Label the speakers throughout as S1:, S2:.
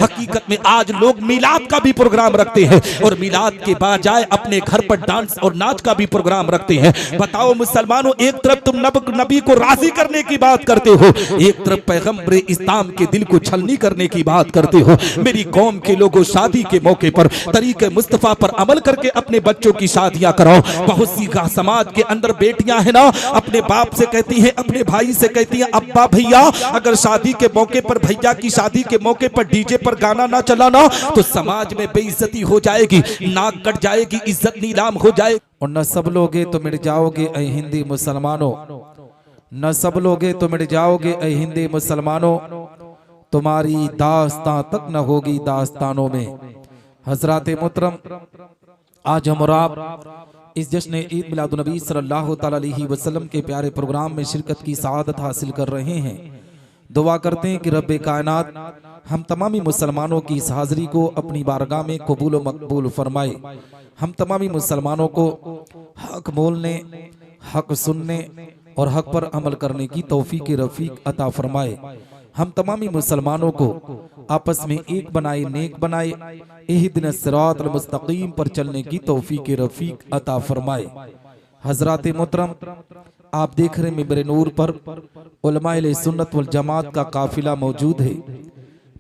S1: हकीकत में आज लोग मिलाद का भी प्रोग्राम रखते हैं और मिलाद के बाद जाए अपने घर पर डांस और नाच का भी प्रोग्राम रखते हैं। बताओ मुसलमानों, एक तरफ तुम नबी को राजी करने की बात करते हो, एक तरफ पैगंबर इस्लाम के दिल को छलनी करने की बात करते हो। मेरी कौम के लोगों, शादी के मौके पर तरीके मुस्तफा पर अमल करके अपने बच्चों की शादियां कराओ। बहुत सी समाज के अंदर बेटियां है ना, अपने बाप से कहती हैं, अपने भाई से कहती हैं, अब्बा भैया अगर शादी के मौके पर, भैया की शादी के मौके पर डीजे पर गाना ना चलाना तो समाज में बेइज्जती हो जाएगी, नाक कट जाएगी, इज्जत नीलाम हो जाएगी।
S2: और न सब लोगे तो मिट जाओगे ऐ हिंदी मुसलमानों, न सब लोगे तो मिट जाओगे ऐ हिंदी मुसलमानों, तुम्हारी दास्तां तक न होगी दास्तानों में। हजरात मोहतरम, आज हम और आप इस जश्न ईद मिलादुन नबी सल्लल्लाहु ताला अलैहि वसल्लम के प्यारे प्रोग्राम में शिरकत की सआदत हासिल कर रहे हैं। दुआ करते हैं कि रब्बे कायनात हम तमामी मुसलमानों की इस हाज़िरी को अपनी बारगाह में कबूल व मकबूल फरमाए। हम तमामी मुसलमानों को हक बोलने, हक सुनने और हक पर अमल करने की तौफीक रफीक अता फरमाए। हम तमामी मुसलमानों को आपस में एक बनाए, नेक बनाए, इहदिन सिरातल मुस्तकीम पर चलने की तौफीक रफीक अता फरमाए। हजरात मोहतरम, आप देख रहे मिंबर नूर पर उलमाए सुन्नत वल जमात का काफिला मौजूद है।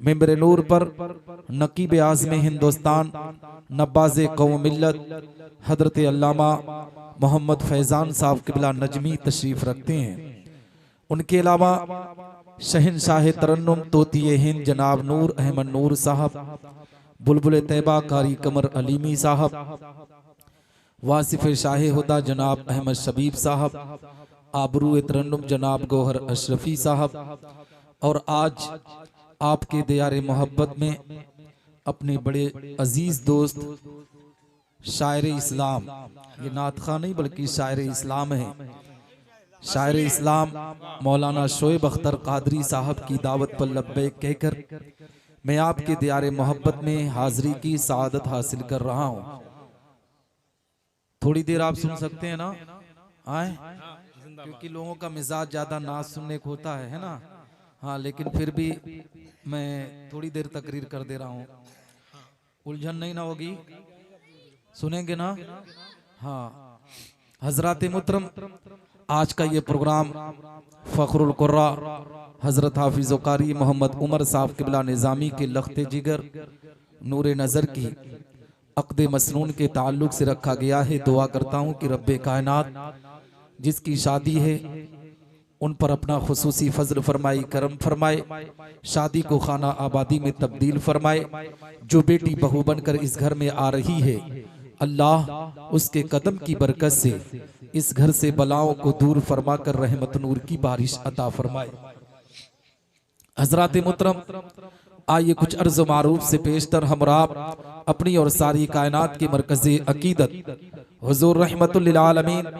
S2: मिंबर नूर पर नकीब आज़म हिंदुस्तान, नब्बाज़े कौम मिल्लत हजरत अल्लामा मोहम्मद फैज़ान साहब क़िबला नजमी तशरीफ़ रखते हैं। उनके अलावा शहनशाह तरन्नुम तोतिए हिंद जनाब नूर अहमद नूर साहब, बुलबुल तैबा कारी कमर अलीमी साहब, वासिफ शाह हुदा जनाब अहमद शबीब साहब, आबरू तरन्नुम जनाब गौहर अशरफी साहब, और आज आपके दियारे मोहब्बत में अपने बड़े अजीज दोस्त शायर इस्लाम, ये नात खां नहीं बल्कि शायर इस्लाम है, शायर इस्लाम मौलाना शोएब अख्तर कादरी साहब की दावत पर लब्बैक कहकर मैं आपके दियारे मोहब्बत में हाजिरी की सआदत हासिल कर रहा हूँ। थोड़ी देर आप सुन सकते हैं ना, आए, क्योंकि लोगों का मिजाज ज्यादा नाच सुनने को होता है ना। हाँ, लेकिन फिर भी मैं थोड़ी देर तकरीर कर दे रहा हूँ, उलझन नहीं ना होगी, सुनेंगे ना। हाँ हजरात मुहतरम, आज का ये प्रोग्राम फ़ख्रुल कुर्रा हजरत हाफिज़ कारी मोहम्मद उमर साहब क़िबला निज़ामी के लख्ते जिगर नूरे नज़र की अक़्द मसनून के ताल्लुक से रखा गया है। दुआ करता हूँ कि रब्बे कायनात जिसकी शादी है उन पर अपना खुसूसी फजल फरमाई, करम फरमाए, शादी को खाना आबादी में तब्दील फरमाए। जो बेटी बहू बनकर इस घर में आ रही है, अल्लाह उसके कदम की बरकत से इस घर से बलाओं को दूर फरमा कर रहमत नूर की बारिश अता फरमाए। हजरात मुहतरम, आइए कुछ अर्ज मारूफ से पेशतर हम आप अपनी और सारी कायनात की मरकज़े अकीदत हुजूर रहमतुल लिल आलमीन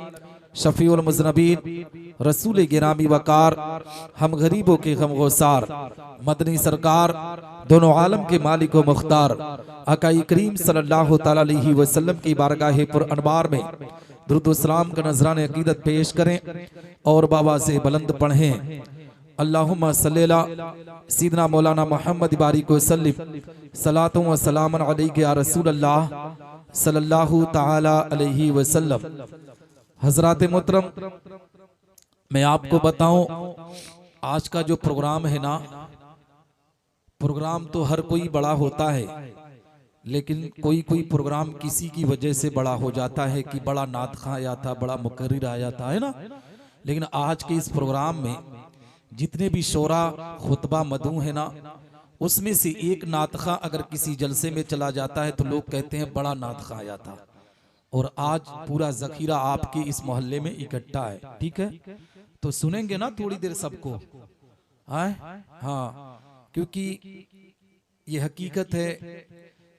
S2: शफीउल मुज़नबीन रसूल गिरामी वकार हम गरीबों के गमगोसार मदनी सरकार दोनों आलम के मालिक व मुख्तार आकाई करीम सल्लल्लाहु तआला अलैहि वसल्लम की बारगाह पर अनवार में दुरूद सलाम का नजराने अकीदत पेश करें और बाबा से बुलंद पढ़ें। अल्लाहुम्मा सल्ली अला सय्यिदना मौलाना मोहम्मद बारिक वसल्लिम सलातु व सलामन अलैका या रसूल अल्लाह सल्लल्लाहु तआला अलैहि वसल्लम। हजरात मोहतरम, मैं आपको बताऊं, आज का जो प्रोग्राम है ना, प्रोग्राम तो हर कोई बड़ा होता है, लेकिन कोई कोई प्रोग्राम किसी की वजह से बड़ा हो जाता है कि बड़ा नात खां आया था, बड़ा मुकर्रिर आया था, है ना। लेकिन आज के इस प्रोग्राम में जितने भी शोरा खुतबा मदू है ना, उसमें से एक नात खां अगर किसी जलसे में चला जाता है तो लोग कहते हैं बड़ा नात खां आया था। और आज पूरा जखीरा आपके इस मोहल्ले में इकट्ठा है, ठीक है, तो सुनेंगे ना थोड़ी देर सबको, हाँ, क्योंकि ये हकीकत है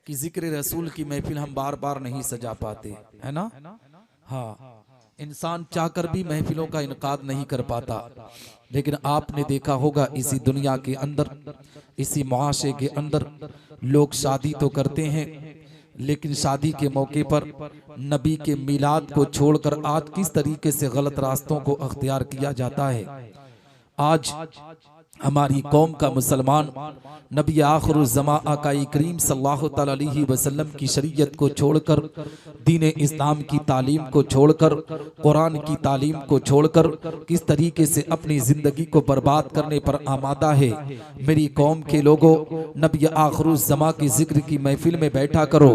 S2: कि जिक्र रसूल की महफिल हम बार बार नहीं सजा पाते, है ना। हाँ, इंसान चाहकर भी महफिलों का इनकाद नहीं कर पाता, लेकिन आपने देखा होगा इसी दुनिया के अंदर, इसी मुआशरे के अंदर लोग शादी तो करते हैं, लेकिन शादी के मौके पर नबी के मिलाद को छोड़कर आज किस तरीके से गलत रास्तों को अख्तियार किया जाता है। आज हमारी कौम का मुसलमान नबी आखिरुज़्ज़मा आकाई करीम सल्लल्लाहु तआला अलैहि वसल्लम की शरीयत को छोड़कर, दीन इस्लाम की तालीम को छोड़कर, कुरान की तालीम को छोड़कर किस तरीके से अपनी ज़िंदगी को बर्बाद करने पर आमादा है। मेरी कौम के लोगों, नबी आखिरुज़्ज़मा की जिक्र की महफिल में बैठा करो।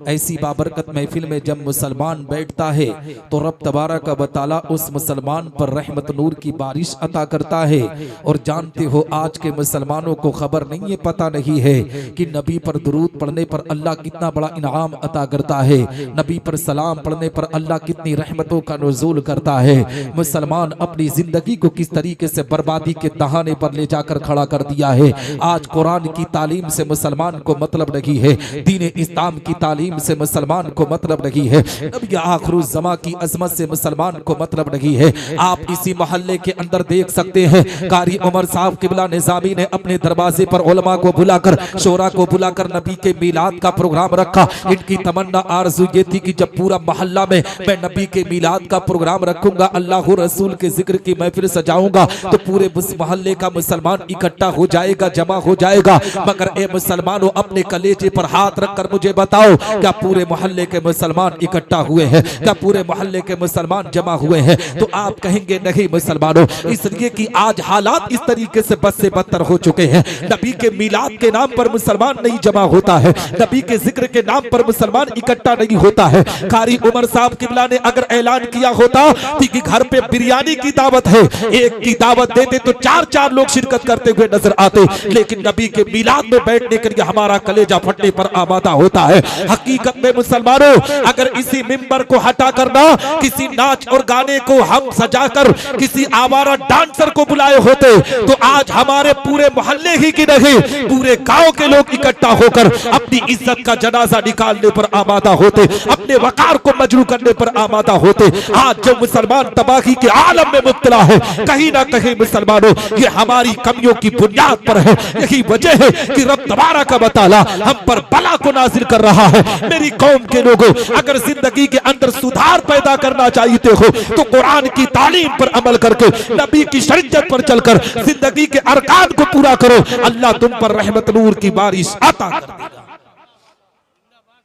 S2: ऐसी बाबरकत महफिल में जब मुसलमान बैठता है तो रब तबारक व तआला उस मुसलमान पर रहमत नूर की बारिश अता करता है। और जानते हो आज के मुसलमानों को खबर नहीं है, पता नहीं है कि नबी पर दुरूद पढ़ने पर अल्लाह कितना बड़ा इनाम अता करता है, नबी पर सलाम पढ़ने पर अल्लाह कितनी रहमतों का नुज़ूल करता है। मुसलमान अपनी जिंदगी को किस तरीके से बर्बादी के दहाने पर ले जाकर खड़ा कर दिया है। आज कुरान की तालीम से मुसलमान को मतलब नहीं है, दीन इस्लाम की तालीम से मुसलमान को मतलब नहीं है, नबी आखिरुज़्ज़मा की अज़मत से मुसलमान को मतलब नहीं है। आप इसी मोहल्ले के अंदर देख सकते हैं, कारी उमर साहब किबला निज़ामी ने अपने दरवाजे पर उलमा को बुलाकर, शोरा को बुलाकर नबी के मीलाद का प्रोग्राम रखा। इनकी तमन्ना आरज़ू ये थी कि जब पूरा मोहल्ला में मैं नबी के मीलाद का प्रोग्राम रखूंगा, अल्लाह रसूल के जिक्र की महफिल सजाऊंगा, तो पूरे मोहल्ले का मुसलमान इकट्ठा हो जाएगा, जमा हो जाएगा। मगर ए मुसलमानों, अपने कलेजे पर हाथ रखकर मुझे बताओ, क्या पूरे मोहल्ले के मुसलमान इकट्ठा हुए हैं? क्या पूरे मोहल्ले के मुसलमान जमा हुए हैं? तो आप कहेंगे नहीं मुसलमानों, इसलिए कि आज हालात इस तरीके से बद से बदतर हो चुके हैं। नबी के मीलाद के नाम पर मुसलमान नहीं जमा होता है, नबी के जिक्र के नाम पर मुसलमान इकट्ठा नहीं होता है। कारी उमर साहब किबला ने अगर ऐलान किया होता कि घर पे बिरयानी की दावत है, एक की दावत देते तो 4-4 लोग शिरकत करते हुए नजर आते, लेकिन नबी के मीलाद में बैठने के लिए हमारा कलेजा फटने पर आमादा होता है। हकीकत में मुसलमानों, अगर इसी मिंबर को हटा करना, किसी नाच और गाने को हम सजाकर किसी आवारा डांसर को बुलाए होते, तो आज हमारे पूरे मोहल्ले ही की नहीं, पूरे गांव के लोग इकट्ठा होकर अपनी इज्जत का जनाजा निकालने पर आमादा होते, अपने वकार को मजरू करने पर आमादा होते। आज जब मुसलमान तबाही के आलम में मुब्तला है, कहीं ना कहीं मुसलमानों ये हमारी कमियों की बुनियाद पर है। यही वजह है कि रब तबारक व तआला हम पर बला को नाजिल कर रहा है। मेरी कौम के लोगों, अगर जिंदगी के अंदर सुधार पैदा करना चाहते हो तो कुरान की तालीम पर अमल करके, नबी की शरीयत पर चलकर जिंदगी के अरकान को पूरा करो, अल्लाह तुम पर रहमत नूर की बारिश अता कर देगा,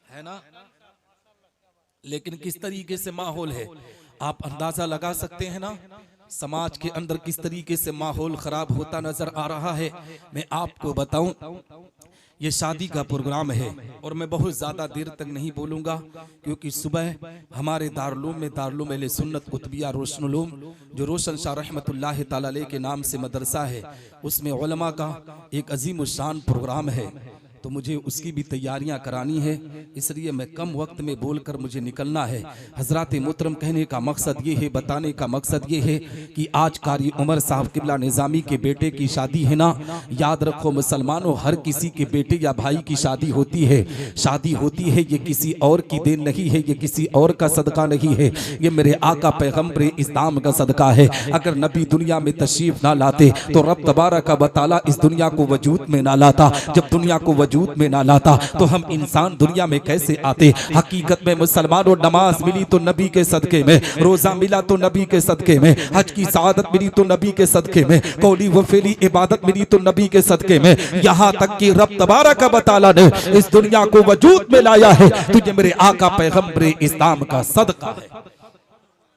S2: है ना। लेकिन किस तरीके से माहौल है, आप अंदाजा लगा सकते हैं ना, समाज के अंदर किस तरीके से माहौल खराब होता नजर आ रहा है। मैं आपको बताऊं, ये शादी का प्रोग्राम है और मैं बहुत ज़्यादा देर तक नहीं बोलूँगा, क्योंकि सुबह हमारे दारुलूम में दारुलूम अहले सुन्नत कुतबिया रोशनुलूम, जो रोशन शाह रहमतुल्लाह तआला अलैह के नाम से मदरसा है, उसमें उलमा का एक अजीम शान प्रोग्राम है, तो मुझे उसकी भी तैयारियां करानी है, इसलिए मैं कम वक्त में बोलकर मुझे निकलना है। हजरात मोहतरम, कहने का मकसद ये है, बताने का मकसद ये है कि आज कारी उमर साहब किबला निज़ामी के बेटे की शादी है ना। याद रखो मुसलमानों, हर किसी के बेटे या भाई की शादी होती है, शादी होती है, ये किसी और की देन नहीं है, ये किसी और का सदका नहीं है, ये मेरे आका पैगम्बर इस्लाम का सदका है। अगर नबी दुनिया में तशरीफ ना लाते तो रब तबारक व तआला इस दुनिया को वजूद में ना लाता। जब दुनिया को वजूद में ना लाता तो हम इंसान दुनिया में कैसे आते। हकीकत में मुसलमानों, नमाज मिली तो नबी के सदके में, रोजा मिला तो नबी के सदके में, हज की सआदत मिली तो नबी के सदके में, कौली व फेली इबादत मिली तो नबी के सदके में, यहाँ तक कि रब तबारक व तआला ने इस दुनिया को वजूद में लाया है, तुझे मेरे आका पैगम्बर इस्लाम का सदका है।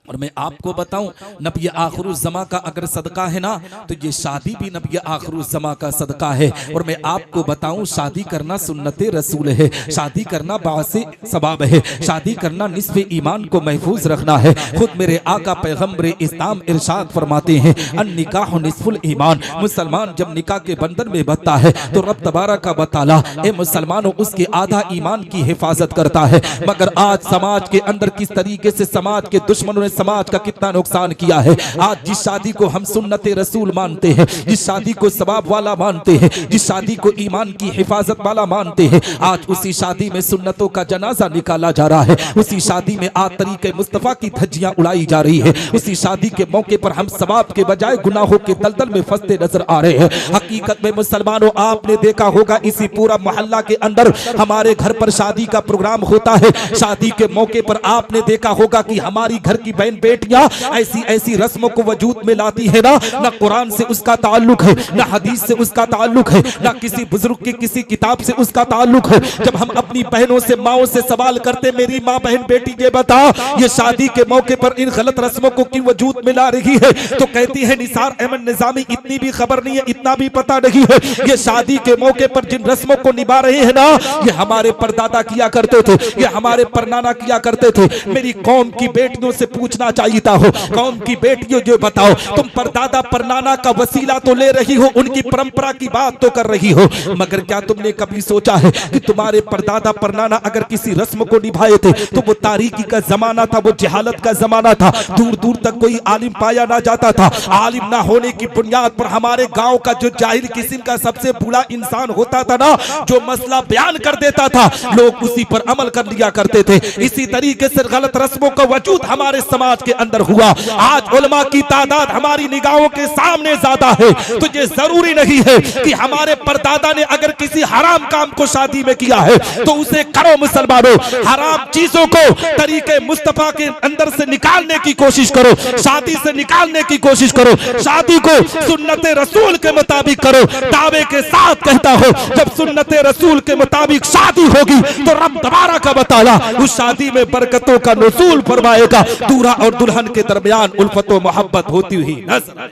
S2: और मैं आपको बताऊं, नबी आखिरुज़्ज़मा का अगर सदका है ना, तो ये शादी भी नबी आखिरुज़्ज़मा का सदका है। और मैं आपको बताऊं, शादी करना सुन्नते रसूल है, शादी करना बासे सवाब है, शादी करना निस्फ़े ईमान को महफूज रखना है। खुद मेरे आका पैगम्बर इस्लाम इरशाद फरमाते हैं, अन निकाह निस्फुल ईमान। मुसलमान जब निकाह के बंधन में बंधता है तो रब तबारक व तआला ए मुसलमानों उसके आधा ईमान की हिफाजत करता है। मगर आज समाज के अंदर किस तरीके से समाज के दुश्मनों ने समाज का कितना नुकसान किया है। आज जिस शादी को हम सुन्नते रसूल मानते हैं, जिस शादी को सवाब वाला मानते हैं, जिस शादी को ईमान की हिफाजत वाला मानते हैं, आज उसी शादी में सुन्नतों का जनाजा निकाला जा रहा है। उसी शादी में आज तरीके मुस्तफा की धज्जियां उड़ाई जा रही है। उसी शादी के मौके पर हम सवाब के बजाय गुनाहों के दलदल में फंसते नजर आ रहे हैं। हकीकत में मुसलमानों, आपने देखा होगा इसी पूरा मोहल्ला के अंदर हमारे घर पर शादी का प्रोग्राम होता है। शादी के मौके पर आपने देखा होगा कि हमारी घर की
S1: बहन बेटियां ऐसी ऐसी रस्मों को वजूद में लाती है ना कुरान से उसका ताल्लुक है, ना हदीस से उसका ताल्लुक है, ना किसी बुजुर्ग की किसी किताब से उसका ताल्लुक है। जब हम अपनी बहनों से माओ से सवाल करते, मेरी माँ बहन बेटी ये बता, ये शादी के मौके पर इन गलत रस्मों को क्यों वजूद में ला रही है, तो कहती है निसार अहमद निजामी इतनी भी खबर नहीं है, इतना भी पता नहीं है, ये शादी के मौके पर जिन रस्मों को निभा रहे हैं ना, ये हमारे परदादा किया करते थे, ये हमारे परनाना किया करते थे। मेरी कौम की बेटियों से पूछना चाहिए हो, कौम की बेटियों जो बताओ, तुम परदादा परनाना का वसीला तो ले रही हो, उनकी परंपरा की बात तो कर रही हो, मगर क्या तुमने कभी सोचा है कि तुम्हारे परदादा परनाना अगर किसी रस्म को निभाए थे तो वो तारीकी का जमाना था, वो जहालत का जमाना था, दूर दूर तक कोई आलिम पाया ना जाता था। आलिम ना होने की बुनियाद पर हमारे गांव का जो जाहिल किस्म का सबसे बुरा इंसान होता था ना, जो मसला बयान कर देता था, लोग उसी पर अमल कर लिया करते थे। इसी तरीके से गलत रस्मों का वजूद हमारे समाज के अंदर हुआ। आज उलमा की तादाद हमारी निगाहों के सामने ज्यादा है, तो ये जरूरी नहीं है कि हमारे परदादा ने अगर किसी हराम काम को शादी में किया है तो उसे करो। मुसलमानों, हराम चीजों को तरीके मुस्तफा के अंदर से निकालने की कोशिश करो, शादी से निकालने की कोशिश करो, शादी को सुन्नत रसूल के मुताबिक करो। दावे के साथ कहता हो, जब सुन्नत रसूल के मुताबिक शादी होगी तो रब तबारा का बताला उस शादी में बरकतों का नुज़ूल फरमाएगा। दूल्हा और दुल्हन के दरमियान उल्फत व मोहब्बत होती हुई नजर आए,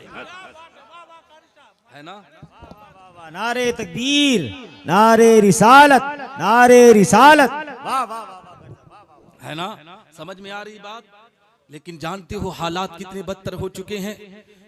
S1: है ना।
S3: नारे तकबीर, नारे रिसालत, नारे रिसालत,
S1: है ना। समझ में आ रही बात। लेकिन जानते हो हालात कितने बदतर हो चुके हैं,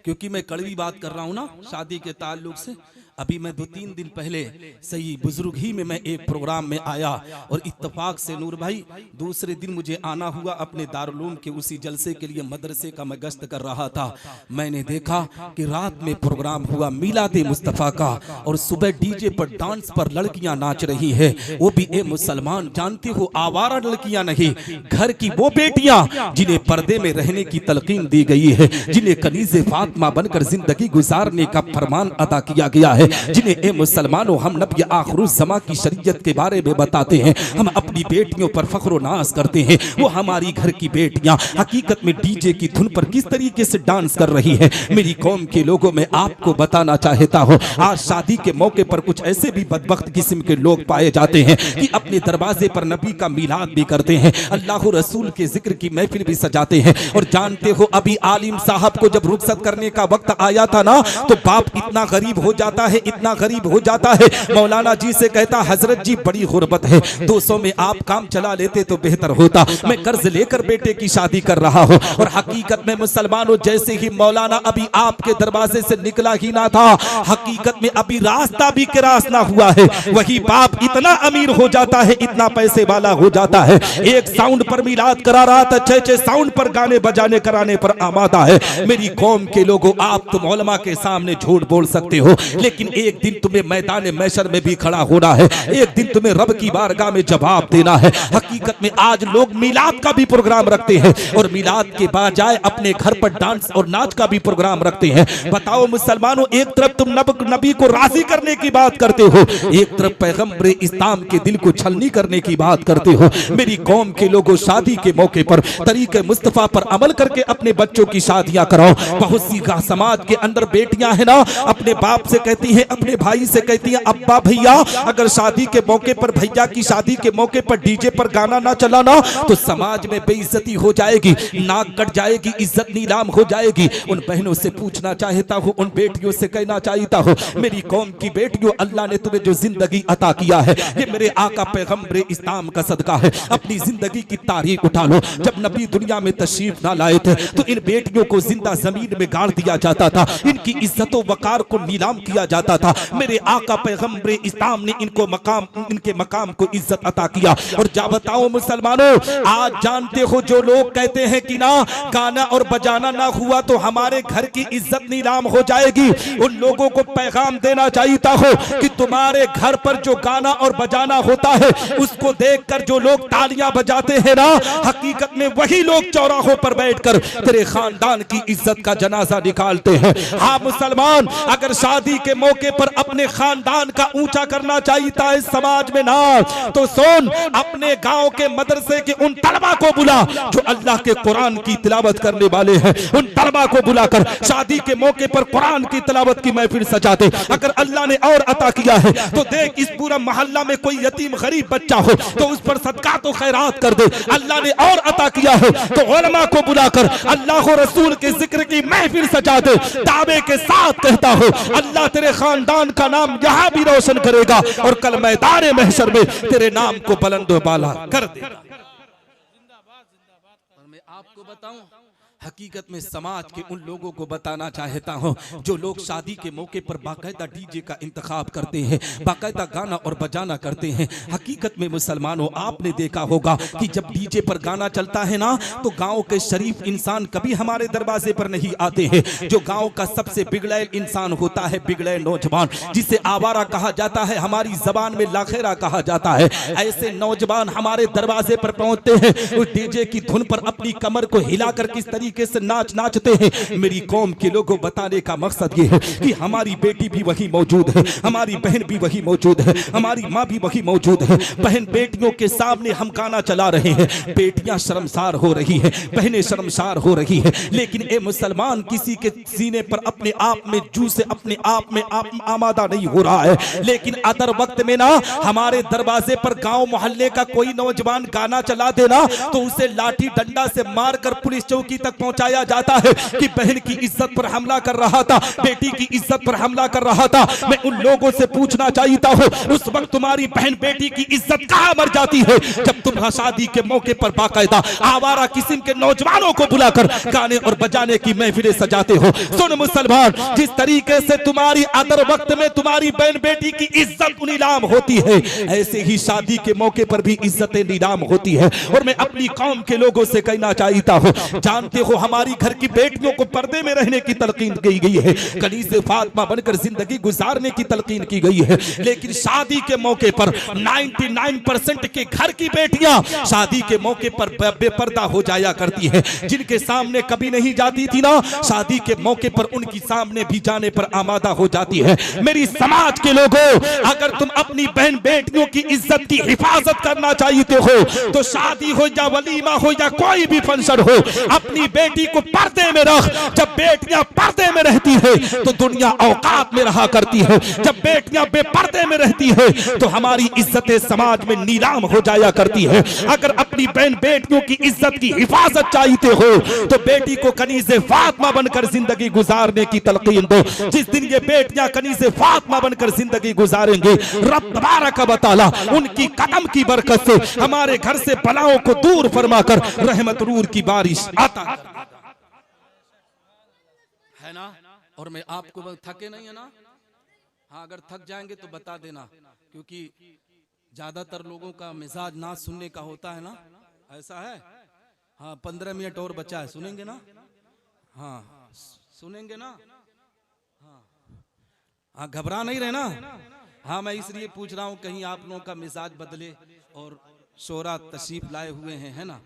S1: क्योंकि मैं कड़वी बात कर रहा हूं ना शादी के ताल्लुक से। अभी मैं 2-3 दिन पहले सही बुजुर्ग ही में मैं एक प्रोग्राम में आया और इत्तेफाक से नूर भाई दूसरे दिन मुझे आना हुआ अपने दारुलूम के उसी जलसे के लिए। मदरसे का मैं गश्त कर रहा था, मैंने देखा कि रात में प्रोग्राम हुआ मिलाद मुस्तफ़ा का और सुबह डीजे पर डांस पर लड़कियां नाच रही है, वो भी ए मुसलमान जानते हो आवारा लड़कियां नहीं, घर की वो बेटियां जिन्हें पर्दे में रहने की तलकीन दी गई है, जिन्हें कनीज़े फातिमा बनकर जिंदगी गुजारने का फरमान अदा किया गया है, जिन्हें ए मुसलमानों हम नबी आखिरुज़्ज़मा की शरीयत के बारे में बताते हैं। हम अपनी बेटियों पर फख्र नाज करते हैं, वो हमारी घर की बेटियां हकीकत में डीजे की धुन पर किस तरीके से डांस कर रही है। मेरी कौम के लोगों में आपको बताना चाहता हूँ, आज शादी के मौके पर कुछ ऐसे भी बदबख्त किस्म के लोग पाए जाते हैं कि अपने दरवाजे पर नबी का मिलाद भी करते हैं, अल्लाह रसूल के जिक्र की महफिल भी सजाते हैं। और जानते हो अभी आलिम साहब को जब रुखसत करने का वक्त आया था ना, तो बाप इतना गरीब हो जाता है, इतना गरीब हो जाता है, मौलाना जी से कहता हजरत जी बड़ी गुर्बत है, 200 में आप काम चला लेते तो बेहतर होता, मैं कर्ज लेकर बेटे की शादी कर रहा हूँ। और हकीकत में मुसलमानों जैसे ही मौलाना अभी आपके दरवाजे से निकला ही ना था, हकीकत में अभी रास्ता भी क्रॉस ना हुआ है, वही बाप इतना अमीर हो जाता है, इतना पैसे वाला हो जाता है, एक साउंड पर मिलाद करा रहा था, 6 साउंड पर गाने बजाने कराने पर आमादा है। मेरी कौम के लोगों, आप तुम उलमा के सामने झूठ बोल सकते हो, लेकिन एक दिन तुम्हें मैदान महशर में भी खड़ा होना है, एक दिन तुम्हें रब की बारगाह में जवाब देना है। हकीकत में आज लोग मिलाद का भी प्रोग्राम रखते हैं और मिलाद के बजाय अपने घर पर डांस और नाच का भी प्रोग्राम रखते हैं। बताओ मुसलमानों, एक तरफ तुम नबी को राजी करने की बात करते हो, एक तरफ पैगंबर इस्लाम के दिल को छलनी करने की बात करते हो। मेरी कौम के लोगों, शादी के मौके पर तरीके मुस्तफा पर अमल करके अपने बच्चों की शादियां कराओ। बहुत सी समाज के अंदर बेटियां है ना, अपने बाप से कहती है, अपने भाई से कहती है, अब्बा भैया अगर शादी के मौके पर भैया की शादी के मौके पर डीजे पर गाना ना चलाना तो समाज में बेइज्जती हो जाएगी, नाक कट जाएगी, इज्जत नीलाम हो जाएगी। उन बहनों से पूछना चाहता हूँ, उन बेटियों से कहना चाहता हूँ, मेरी कौम की बेटियों, अल्लाह ने तुम्हें जो जिंदगी अता किया है, ये मेरे आका पैगंबर इस्लाम का सदका है। अपनी जिंदगी की तारीख उठा लो, जब नबी दुनिया में तशरीफ ना लाए थे तो इन बेटियों को जिंदा जमीन में गाड़ दिया जाता था, इनकी इज्जत वकार को नीलाम किया जाता था। मेरे आका पैगंबर इस्लाम ने इनको मकाम, इनके मकाम को इज्जत अता किया। और जा बताओ मुसलमानों, आज जानते हो जो लोग कहते हैं कि ना गाना और बजाना ना हुआ तो हमारे घर की इज्जत नीलाम हो जाएगी, उन लोगों को पैगाम देना चाहता हो कि तुम्हारे घर पर जो गाना और बजाना होता है उसको देखकर जो लोग तालियां बजाते हैं ना, हकीकत में वही लोग चौराहों पर बैठकर तेरे खानदान की इज्जत का जनाजा निकालते हैं। हाँ मुसलमान, अगर शादी के मौके पर अपने खानदान का ऊंचा करना चाहता है समाज में ना, तो सुन, अपने गांव के मदरसे के उन तलबा को बुला जो अल्लाह के कुरान की तिलावत करने वाले हैं, उन तलबा को बुलाकर शादी के मौके पर कुरान की तिलावत की महफिल सजाते। अगर अल्लाह ने और अता किया है तो देख, इस पूरा मोहल्ला में कोई यतीम गरीब बच्चा हो तो उस पर सदका तो खैरात कर दे। अल्लाह ने और अता किया है तो उलमा को बुलाकर अल्लाह और रसूल के जिक्र की महफिल सजा दे। दावे के साथ कहता हो, अल्लाह तेरे खानदान का नाम यहां भी रोशन करेगा और कल मैदान महशर में तेरे नाम को बुलंद व बाला कर देगा।
S2: और मैं आपको बताऊं, हकीकत में समाज के उन लोगों को बताना चाहता हूं जो लोग शादी के मौके पर बाकायदा डीजे का इंतखाब करते हैं, बाकायदा गाना और बजाना करते हैं। हकीकत में मुसलमानों, आपने देखा होगा कि जब डीजे पर गाना चलता है ना, तो गांव के शरीफ इंसान कभी हमारे दरवाजे पर नहीं आते हैं। जो गांव का सबसे बिगड़ैल इंसान होता है, बिगड़ैल नौजवान, जिसे आवारा कहा जाता है, हमारी जबान में लाखेरा कहा जाता है, ऐसे नौजवान हमारे दरवाजे पर पहुंचते हैं। उस डीजे की धुन पर अपनी कमर को हिलाकर किस तरीके से नाचते हैं। मेरी कौम के लोगों बताने का मकसद ये है कि हमारी बेटी भी वही मौजूद है, हमारी बहन भी वही मौजूद है, हमारी माँ भी वही मौजूद है। बहन बेटियों के सामने हम गाना चला रहे हैं, बेटियां शर्मसार हो रही है, बहनें शर्मसार हो रही है। लेकिन ए मुसलमान, किसी के सीने पर अपने आप में जू से अपने आप में आमादा नहीं हो रहा है। लेकिन अदर वक्त में ना, हमारे दरवाजे पर गांव मोहल्ले का कोई नौजवान गाना चला देना तो उसे लाठी डंडा से मारकर पुलिस चौकी तक पहुंचाया जाता है कि बहन की इज्जत पर हमला कर रहा था, बेटी की इज्जत पर हमला कर रहा था। मैं उन लोगों से पूछना चाहता हूं, उस वक्त तुम्हारी बहन बेटी की इज्जत कहां मर जाती है जब तुम शादी के मौके पर बाकायदा आवारा किस्म के नौजवानों को बुलाकर गाने और बजाने की महफिलें सजाते हो। सुन मुसलमान, जिस तरीके से तुम्हारी अदर वक्त में तुम्हारी बहन बेटी की इज्जत नीलाम होती है, ऐसे ही शादी के मौके पर भी इज्जतें नीलाम होती है। और मैं अपनी कौम के लोगों से कहना चाहता हूं, जानते हो हमारी घर की बेटियों को पर्दे में रहने की तलकीन की गई है, कनीज़े फातिमा बनकर जिंदगी गुजारने की तलकीन की गई है। लेकिन शादी के मौके पर 99% के घर की बेटियां शादी के मौके पर बेपर्दा हो जाया करती हैं। जिनके सामने कभी नहीं जाती थी ना, शादी के मौके पर उनकी सामने भी जाने पर आमादा हो जाती है। मेरी समाज के लोगों, अगर तुम अपनी बहन बेटियों की इज्जत की हिफाजत करना चाहते हो तो शादी हो या वलीमा हो या कोई भी फंक्शन हो, अपनी बेटी को पर्दे में रख। जब बेटियां पर्दे में रहती है तो दुनिया औकात में रहा करती है। जब बेटियां बेपर्दे में रहती है तो हमारी इज्जतें समाज में नीलाम हो जाया करती है। अगर अपनी बहन बेटियों की इज्जत की हिफाजत चाहते हो तो बेटी को कनीज़े फातिमा बनकर जिंदगी गुजारने की तलकीन दो। जिस दिन ये बेटियां कनीज़े फातिमा बनकर जिंदगी गुजारेंगे, रब तबारक व तआला उनकी कदम की बरकत से हमारे घर से बलाओं को दूर फरमाकर रहमत नूर की बारिश आता है ना। और मैं आपको थके नहीं है ना, हाँ, अगर थक जाएंगे तो बता देना, क्योंकि ज्यादातर लोगों का मिजाज नाच सुनने का होता है ना, ऐसा है। हाँ, 15 मिनट और बचा है, सुनेंगे ना? हाँ, सुनेंगे ना? हाँ, घबरा नहीं रहे ना? हाँ, मैं इसलिए पूछ रहा हूँ कहीं आप लोगों का मिजाज बदले और शोरा तशरीफ लाए हुए हैं, है ना।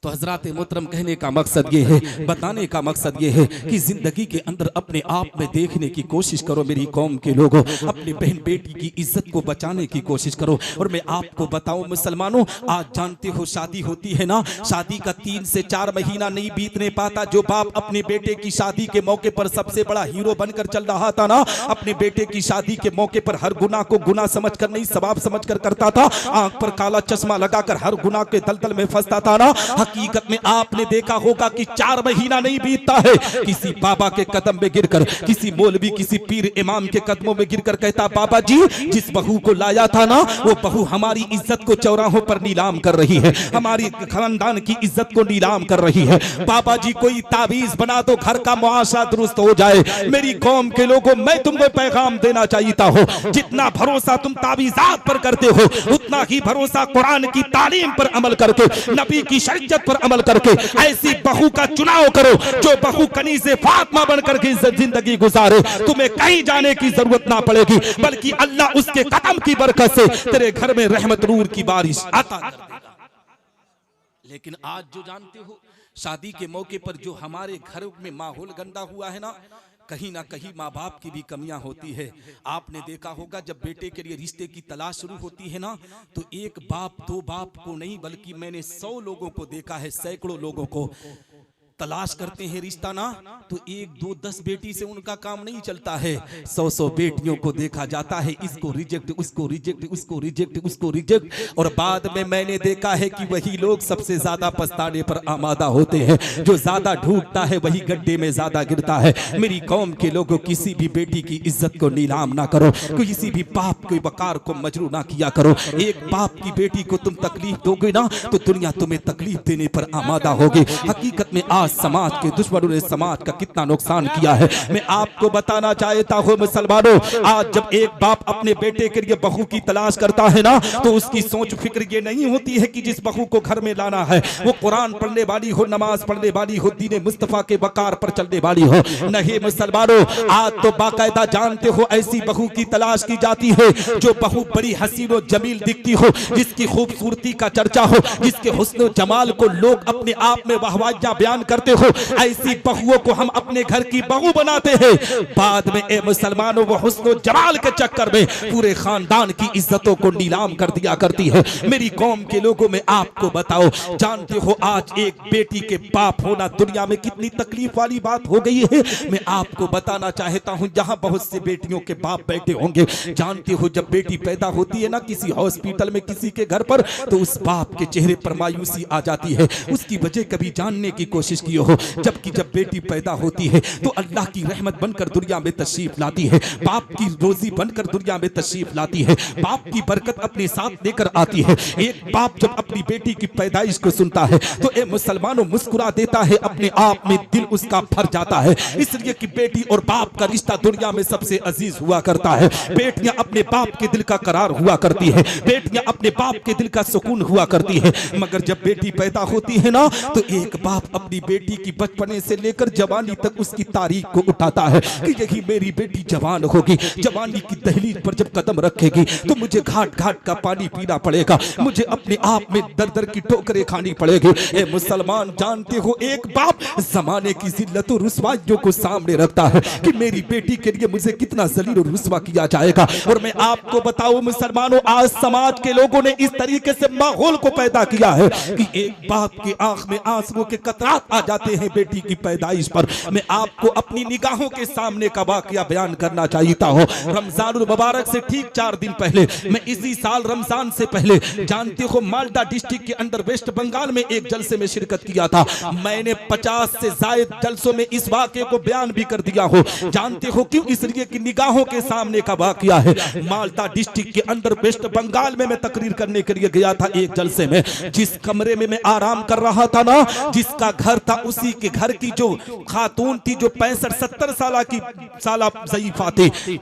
S2: तो हजरात मोहतरम, कहने का मकसद ये है, बताने का मकसद ये है कि जिंदगी के अंदर अपने आप में देखने की कोशिश करो। मेरी कौम के लोगों, अपनी बहन बेटी की इज्जत को बचाने की कोशिश करो। और मैं आपको बताऊं मुसलमानों, आज जानते हो शादी होती है ना, शादी का 3 से 4 महीना नहीं बीतने पाता, जो बाप अपने बेटे की शादी के मौके पर सबसे बड़ा हीरो बनकर चल रहा था ना, अपने बेटे की शादी के मौके पर हर गुनाह को गुनाह समझकर नहीं सवाब समझकर करता था, आंख पर काला चश्मा लगाकर हर गुनाह के दलदल में फंसता था ना। हकीकत में आपने देखा होगा कि 4 महीना नहीं बीतता है, किसी बाबा के कदम में गिरकर, किसी मौलवी, किसी पीर इमाम के कदमों में गिरकर कहता, बाबा जी, जिस बहू को लाया था ना, वो बहू हमारी इज्जत को चौराहों पर नीलाम कर रही है, हमारी खानदान की इज्जत को नीलाम कर रही है। बाबा जी, कोई ताबीज बना दो, घर का मुआशरा दुरुस्त हो जाए। मेरी कौम के लोगों, मैं तुमको पैगाम देना चाहता हूँ, जितना भरोसा तुम ताबीजात पर करते हो, उतना ही भरोसा कुरान की तालीम पर अमल करके, नबी की शरीयत पर अमल करके ऐसी बहू का चुनाव करो जो बहू कनीज़े फातिमा बनकर के जिंदगी गुजारे। तुम्हें कहीं जाने की जरूरत ना पड़ेगी, बल्कि अल्लाह उसके कदम की बरकत से तेरे घर में रहमत नूर की बारिश आता कर देगा। लेकिन आज जो जानते हो, शादी के मौके पर जो हमारे घर में माहौल गंदा हुआ है ना,
S1: कहीं ना कहीं माँ बाप की भी कमियां होती है। आपने देखा होगा जब बेटे के लिए रिश्ते की तलाश शुरू होती है ना, तो एक बाप दो बाप को नहीं बल्कि मैंने 100 लोगों को देखा है, सैकड़ों लोगों को तलाश करते हैं रिश्ता ना, तो 1 2 10 बेटी से उनका काम नहीं चलता है। 100 बेटियों को देखा जाता है, इसको रिजेक्ट, उसको रिजेक्ट, उसको रिजेक्ट, उसको रिजेक्ट, और बाद में मैंने देखा है कि वही लोग सबसे ज्यादा पछताने पर आमादा होते हैं। जो ज्यादा ढूंढता है वही गड्ढे में ज्यादा गिरता है। मेरी कौम के लोगों, किसी भी बेटी की इज्जत को नीलाम ना करो, किसी भी बाप के वकार को मजरू ना किया करो। एक बाप की बेटी को तुम तकलीफ दोगे ना, तो दुनिया तुम्हें तकलीफ देने पर आमादा होगी। हकीकत में आज समाज के दुश्मनों ने समाज का कितना नुकसान किया है, मैं आपको बताना चाहता हूं मुसलमानों। आज जब एक बाप अपने बेटे के लिए बहू की तलाश करता है ना, तो उसकी सोच फिक्र ये नहीं होती है कि जिस बहू को घर में लाना है वो कुरान पढ़ने वाली हो, नमाज पढ़ने वाली हो, दीन मुस्तफा के वकार पर चलने वाली हो। नहीं मुसलमानों, आज तो बाकायदा जानते हो ऐसी बहू की तलाश की जाती है जो बहू बड़ी हसीन और जमील दिखती हो, जिसकी खूबसूरती का चर्चा हो, जिसके हुस्न जमाल को लोग अपने आप में वाहवाहियां बयान करते हो। ऐसी बहुओं को हम अपने घर की बहू बनाते हैं। बाद में ए मुसलमानों, वो हुस्न और जमाल के चक्कर में पूरे खानदान की इज्जतों को नीलाम कर दिया करती है। मेरी कौम के लोगों में आपको बताओ, जानते हो आज एक बेटी के बाप होना दुनिया में कितनी तकलीफ वाली बात हो गई है। मैं आपको बताना चाहता हूं, जहां बहुत से बेटियों के बाप बैठे होंगे, जानते हो जब बेटी पैदा होती है ना किसी हॉस्पिटल में किसी के घर पर, तो उस बाप के चेहरे पर मायूसी आ जाती है। उसकी वजह कभी जानने की कोशिश की हो, जबकि जब बेटी पैदा होती है तो अल्लाह की रहमत बनकर दुनिया में तशरीफ लाती है, बाप की रोजी बनकर दुनिया में तशरीफ लाती है, बाप की बरकत अपने साथ लेकर आती है। एक बाप जब अपनी बेटी की पैदाइश को सुनता है तो ए मुसलमानों मुस्कुरा देता है, अपने आप में दिल उसका भर जाता है, इसलिए कि बेटी और बाप का रिश्ता दुनिया में सबसे अजीज हुआ करता है। बेटियां अपने बाप के दिल का करार हुआ करती है, बेटियां अपने बाप के दिल का सुकून हुआ करती है। मगर जब बेटी पैदा होती है ना, तो एक बाप अपनी बेटी की बचपने से लेकर जवानी तक उसकी तारीख को उठाता है कि यही मेरी बेटी जवान होगी, जवानी की दहलीज पर जब कदम रखेगी तो मुझे घाट घाट का पानी पीना पड़ेगा, मुझे अपने आप में दर दर की ठोकरें खानी पड़ेगी। ए मुसलमान, जानते हो एक बाप जमाने की जिल्लत और रुसवाइयों को सामने रखता है कि मेरी बेटी के लिए मुझे कितना जलील और रुसवा किया जाएगा। और मैं आपको बताऊं मुसलमानों, आज समाज के लोगों ने इस तरीके से माहौल को पैदा किया है कि एक बाप की आंख में आंसुओं के कतरात आ जाते हैं बेटी की पैदाइश पर। मैं आपको अपनी निगाहों के सामने का वाकया बयान करना चाहता हूं। रमजानुल मुबारक से ठीक 4 दिन पहले, मैं इसी साल रमजान से पहले, जानते हो मालदा डिस्ट्रिक्ट के अंदर वेस्ट बंगाल में एक जलसे में शिरकत किया था। मैंने 50 से ज्यादा जलसों में इस वाकये को बयान भी कर दिया हो। जानते हो क्यों? इसलिए कि निगाहों के सामने का वाकया है। मालदा डिस्ट्रिक्ट के अंदर वेस्ट बंगाल में मैं तकरीर करने के लिए गया था एक जलसे में। जिस कमरे में मैं आराम कर रहा था ना, जिसका घर था, उसी के घर की जो खातून थी, जो 65-70 साल ज़ईफा थी,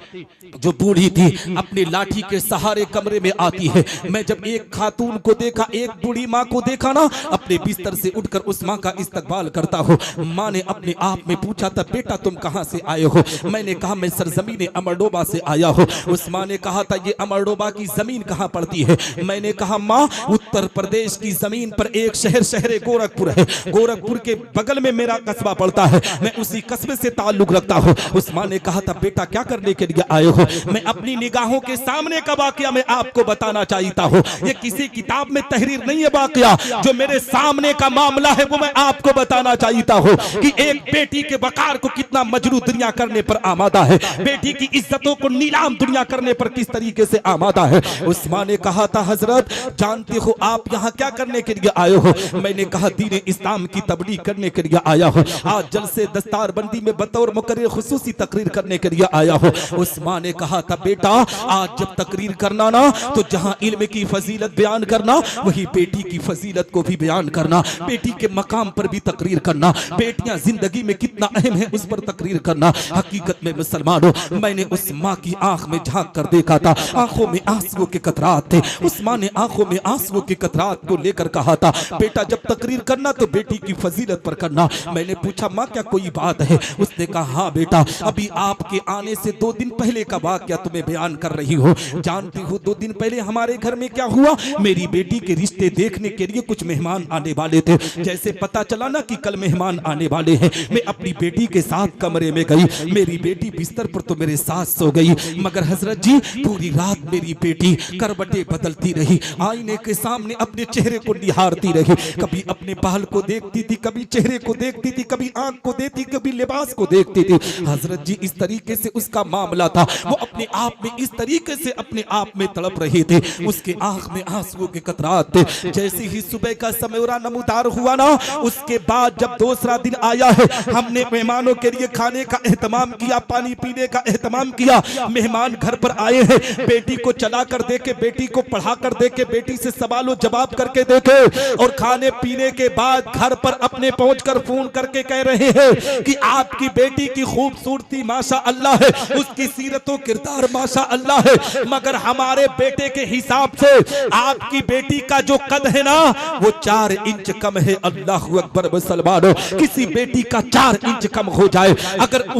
S1: जो बूढ़ी थी, अपनी लाठी के सहारे कमरे में आती है। मैं जब एक खातून को देखा, एक बूढ़ी माँ को देखा ना, अपने बिस्तर से उठकर उस माँ का इस्तकबाल करता हो। माँ ने अपने आप में पूछा था, बेटा तुम कहाँ से आए हो? मैंने कहा मैं सरजमीन अमरडोबा से आया हूँ। उस माँ ने कहा था, ये अमरडोबा की जमीन कहाँ पड़ती है? मैंने कहा माँ, उत्तर प्रदेश की जमीन पर एक शहर गोरखपुर है, गोरखपुर के बगल में मेरा कस्बा पड़ता है, मैं उसी कस्बे से ताल्लुक रखता हूँ। उस माँ ने कहा था, बेटा क्या करने के लिए आए हो? मैं अपनी निगाहों के सामने का वाकया मैं आपको बताना चाहता हूँ। ये किसी किताब में तहरीर नहीं है, वाकया जो मेरे सामने का मामला है वो मैं आपको बताना चाहता हूँ कि एक बेटी के वकार को कितना मजरू दुनिया करने पर आमादा है, बेटी की इज्जतों को नीलाम दुनिया करने पर किस तरीके से आमादा है। उस माँ ने कहा था, हजरत जानते हो आप यहाँ क्या करने के लिए आए हो? मैंने कहा दीन इस्लाम की तबलीग करने के लिए आया हो, आज जलसे दस्तारबंदी में बतौर मुकर्रिर खुसूसी तकरीर करने के लिए आया हो। उस माँ ने कहा था, बेटा आज जब तकरीर करना ना, तो जहाँ इल्म की फजीलत बयान करना, वही बेटी की फजीलत को भी बयान करना, बेटी के मकाम पर भी तकरीर करना, बेटियां जिंदगी में कितना अहम है उस पर तकरीर करना। हकीकत में मुसलमानों, मैंने उस माँ की आंख में झांक कर देखा था, आंखों में आंसुओं के कतरात थे। उस माँ ने आंखों में आंसुओं के कतरात को लेकर कहा था, बेटा जब तकरीर करना तो बेटी की फजीलत फजीलत पर करना। मैंने पूछा माँ क्या कोई बात है? उसने कहा हाँ बेटा, अभी आपके आने से 2 दिन पहले का वाकया तुम्हें बयान कर रही हो। जानती हो 2 दिन पहले हमारे घर में क्या हुआ? मेरी बेटी के रिश्ते देखने के लिए कुछ मेहमान आने वाले थे। जैसे पता चला ना कि कल मेहमान आने वाले हैं, मैं अपनी बेटी के साथ कमरे में गई। मेरी बेटी बिस्तर पर तो मेरे साथ सो गई, मगर हजरत जी पूरी रात मेरी बेटी करवटें बदलती रही, आईने के सामने अपने चेहरे को निहारती रही। कभी अपने बाल को देखती थी, कभी चेहरे को देखती थी, कभी आंख को देखती, कभी लिबास को देखती थी। हजरत जी इस तरीके से उसका मामला था, वो अपने आप में इस तरीके से अपने आप में तड़प रहे थे। उसके आंख में आंसुओं के कतरात थे। जैसे ही सुबह का समय नमूदार हुआ ना, उसके बाद जब दूसरा दिन आया है, हमने मेहमानों के लिए खाने का एहतमाम किया, पानी पीने का एहतमाम किया। मेहमान घर पर आए हैं, बेटी को चला कर देके, बेटी को पढ़ा कर देके, बेटी से सवालों जवाब करके देखे, और खाने पीने के बाद घर पर अपने पहुंचकर फोन करके कह रहे हैं कि आपकी बेटी की खूबसूरती माशा अल्लाह है, उसकी सीरतो किरदार माशा अल्लाह है, मगर हमारे बेटे के हिसाब से आपकी बेटी का जो कद है ना वो 4 इंच कम है। अल्लाह अकबर मुसलमानों, किसी बेटी का 4 इंच कम हो जाए, अगर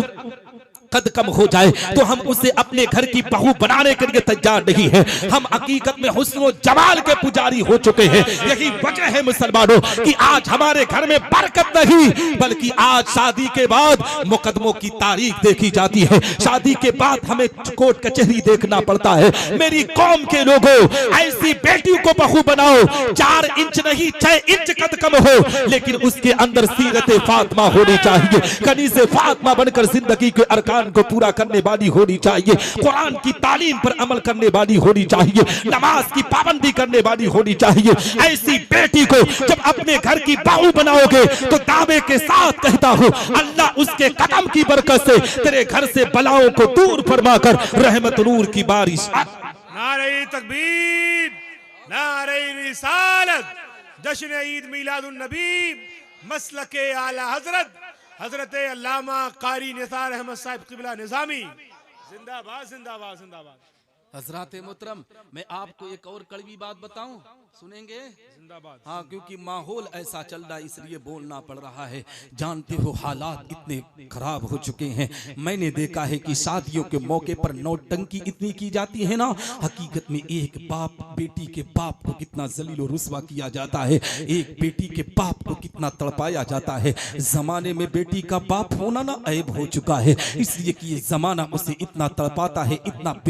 S1: कद कम हो जाए तो हम उसे अपने घर की बहू बनाने के लिए तैयार नहीं है। हम हकीकत में हुस्न और जमाल के पुजारी हो चुके हैं। यही वजह है मुसलमानों कि आज हमारे घर में बरकत नहीं, बल्कि आज शादी के बाद मुकदमों की तारीख देखी जाती है, शादी के बाद हमें कोर्ट कचहरी देखना पड़ता है। मेरी कौम के लोगों, ऐसी बेटी को बहू बनाओ 4 इंच नहीं 6 इंच कद कम हो, लेकिन उसके अंदर सीरत फातिमा होनी चाहिए, कनीज़े फातिमा बनकर जिंदगी के अरकान को पूरा करने वाली होनी चाहिए, कुरान की तालीम पर अमल करने वाली होनी चाहिए, नमाज की पाबंदी करने वाली होनी चाहिए। ऐसी बेटी को जब अपने घर की बहू बनाओगे तो दावे के साथ कहता हूं, अल्लाह उसके कदम की बरकत से तेरे घर से बलाओं को दूर फरमाकर रहमत नूर की बारिश।
S4: नारे तकबीर, नारे रिसालत, जश्न ईद मिलादुन नबी, मसलके आला हजरत हजरत अल्लामा कारी निसार अहमद साहिब क़िबला निज़ामी, जिंदाबाद जिंदाबाद जिंदाबाद।
S1: हजरात मोहतरम, मैं आपको एक और कड़वी बात बताऊं, सुनेंगे?
S4: जिंदाबाद।
S1: हाँ, क्योंकि माहौल ऐसा चल रहा है इसलिए बोलना पड़ रहा है। जानते हो हालात इतने खराब हो चुके हैं। मैंने देखा है कि शादियों के मौके पर नौटंकी इतनी की जाती है ना, हकीकत में एक बाप बेटी के बाप को कितना जलील और रुस्वा किया जाता है, एक बेटी के बाप को कितना तड़पाया जाता है। जमाने में बेटी का बाप होना ना ऐब हो चुका है, इसलिए कि ये जमाना उसे इतना तड़पाता है, इतना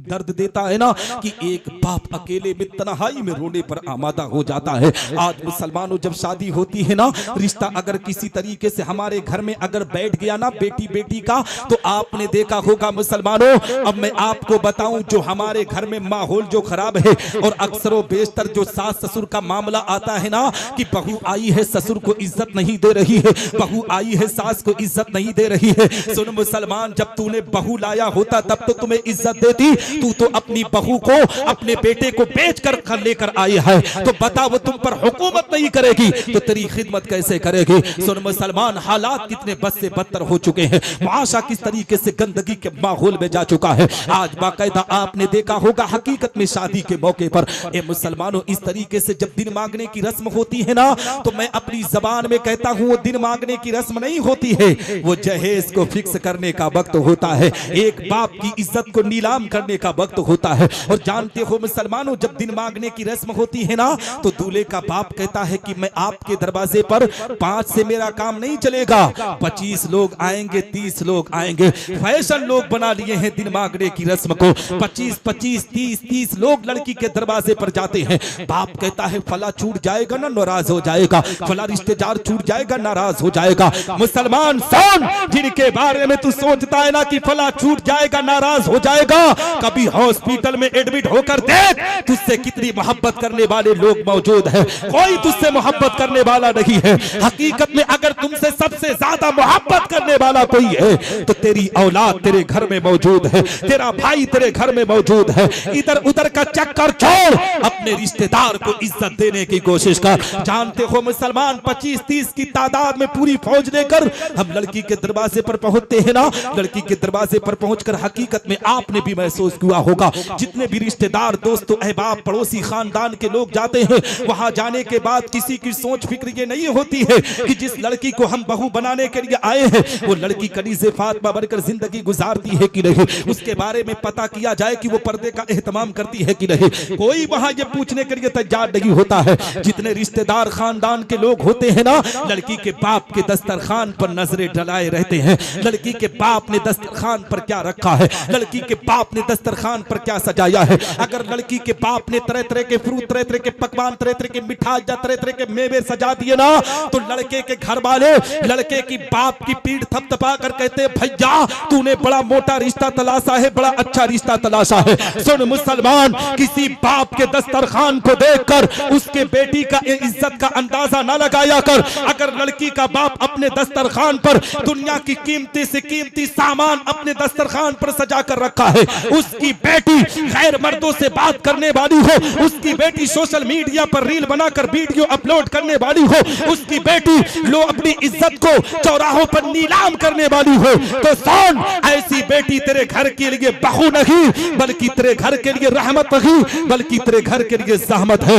S1: दर्द देता है ना कि एक बाप अकेले में तन्हाई में रोने पर आमादा हो जाता है। आज मुसलमानों जब शादी होती है ना, रिश्ता अगर किसी तरीके से हमारे घर में अगर बैठ गया ना बेटी बेटी का, तो आपने देखा होगा मुसलमानों, अब मैं आपको बताऊं जो हमारे घर में माहौल जो खराब है, और अक्सरों बेशतर जो सास ससुर का मामला आता है ना कि बहू आई है ससुर को इज्जत नहीं दे रही है, बहू आई है सास को इज्जत नहीं दे रही है। सुन मुसलमान, जब तूने बहू लाया होता तब तो तुम्हें इज्जत देती, तू तो अपनी बहू को अपने बेटे को बेच कर लेकर आई है, तो बता वो तुम पर हुकूमत नहीं करेगी तो तेरी खिदमत कैसे करेगी। सुन मुसलमान, हालात कितने बद से बदतर हो चुके हैं, मुआशरा किस तरीके से गंदगी के माहौल में जा चुका है। आज बाकायदा आपने देखा होगा हकीकत में शादी के मौके पर ए मुसलमानों इस तरीके से जब दिन मांगने की रस्म होती है ना, तो मैं अपनी जबान में कहता हूं वो दिन मांगने की रस्म नहीं होती है, वो जहेज को फिक्स करने का वक्त होता है, एक बाप की इज्जत को नीलाम करने का वक्त होता है। और जानते हो मुसलमानों, जब दिन मांगने की रस्म होती है ना, तो दूल्हे का बाप कहता है कि मैं आपके दरवाजे पर 5 से मेरा काम नहीं चलेगा, 25 लोग आएंगे, 30 लोग आएंगे। फैशन लोग बना लिए हैं दिन मांगने की रस्म को, 25-25, 30-30 लोग लड़की के दरवाजे पर जाते हैं। बाप कहता है फला छूट जाएगा ना नाराज हो जाएगा, फला रिश्तेदार छूट जाएगा नाराज हो जाएगा। मुसलमान सुन, जिनके बारे में तू सोचता है ना कि फला छूट जाएगा नाराज हो जाएगा, कभी हॉस्पिटल में एडमिट होकर देख तुझसे कितनी मोहब्बत करने वाले लोग मौजूद हैं। कोई तुझसे मोहब्बत करने वाला नहीं है। हकीकत में अगर तुमसे सबसे ज्यादा मोहब्बत करने वाला कोई है तो तेरी औलाद तेरे घर में मौजूद है, तेरा भाई तेरे घर में मौजूद है। इधर उधर का चक्कर छोड़, अपने रिश्तेदार को इज्जत देने की कोशिश कर। जानते हो मुसलमान, 25-30 की तादाद में पूरी फौज लेकर हम लड़की के दरवाजे पर पहुंचते हैं ना, लड़की के दरवाजे पर पहुंचकर हकीकत में आपने भी महसूस वक्त हुआ होगा। जितने भी रिश्तेदार, दोस्तों, अहबाब, पड़ोसी, खानदान के लोग जाते हैं, वहां जाने के बाद किसी की सोच फिक्र ये नहीं होती है कि जिस लड़की को हम बहू बनाने के लिए आए हैं वो लड़की कनीज़े फातिमा बनकर जिंदगी गुजारती है कि नहीं, उसके बारे में पता किया जाए कि वो पर्दे का एहतमाम करती है कि नहीं। कोई वहां ये पूछने के लिए तैयार नहीं होता है। जितने रिश्तेदार, खानदान के लोग होते हैं ना, लड़की के बाप के दस्तरखान पर नजरें डलाए रहते हैं। लड़की के बाप ने दस्तरखान पर क्या रखा है, लड़की के बाप ने दस्तरखान पर क्या सजाया है। अगर लड़की के बाप ने तरह तरह के फ्रूट, तरह तरह के पकवान, तरह तरह के मिठाई, तरह तरह के मेवे सजा दिए ना, तो लड़के के घर वाले लड़के की बाप की पीठ थपथपा कर कहते हैं भैया तूने बड़ा मोटा रिश्ता तलाशा है, बड़ा अच्छा रिश्ता तलाशा है। सुन मुसलमान, किसी बाप के दस्तरखान को देखकर उसके बेटी का इज्जत का अंदाजा ना लगाया कर। अगर लड़की का बाप अपने दस्तरखान पर दुनिया की कीमती से कीमती सामान अपने दस्तरखान पर सजा कर रखा है, उसकी बेटी गैर मर्दों से बात करने वाली हो, उसकी बेटी सोशल मीडिया पर रील बनाकर वीडियो अपलोड करने वाली हो, उसकी बेटी लो अपनी इज्जत को चौराहों पर नीलाम करने वाली हो, तो सुन, ऐसी बेटी तेरे घर के लिए बहू नहीं बल्कि तेरे घर के लिए रहमत नहीं बल्कि तेरे घर के लिए ज़हमत है।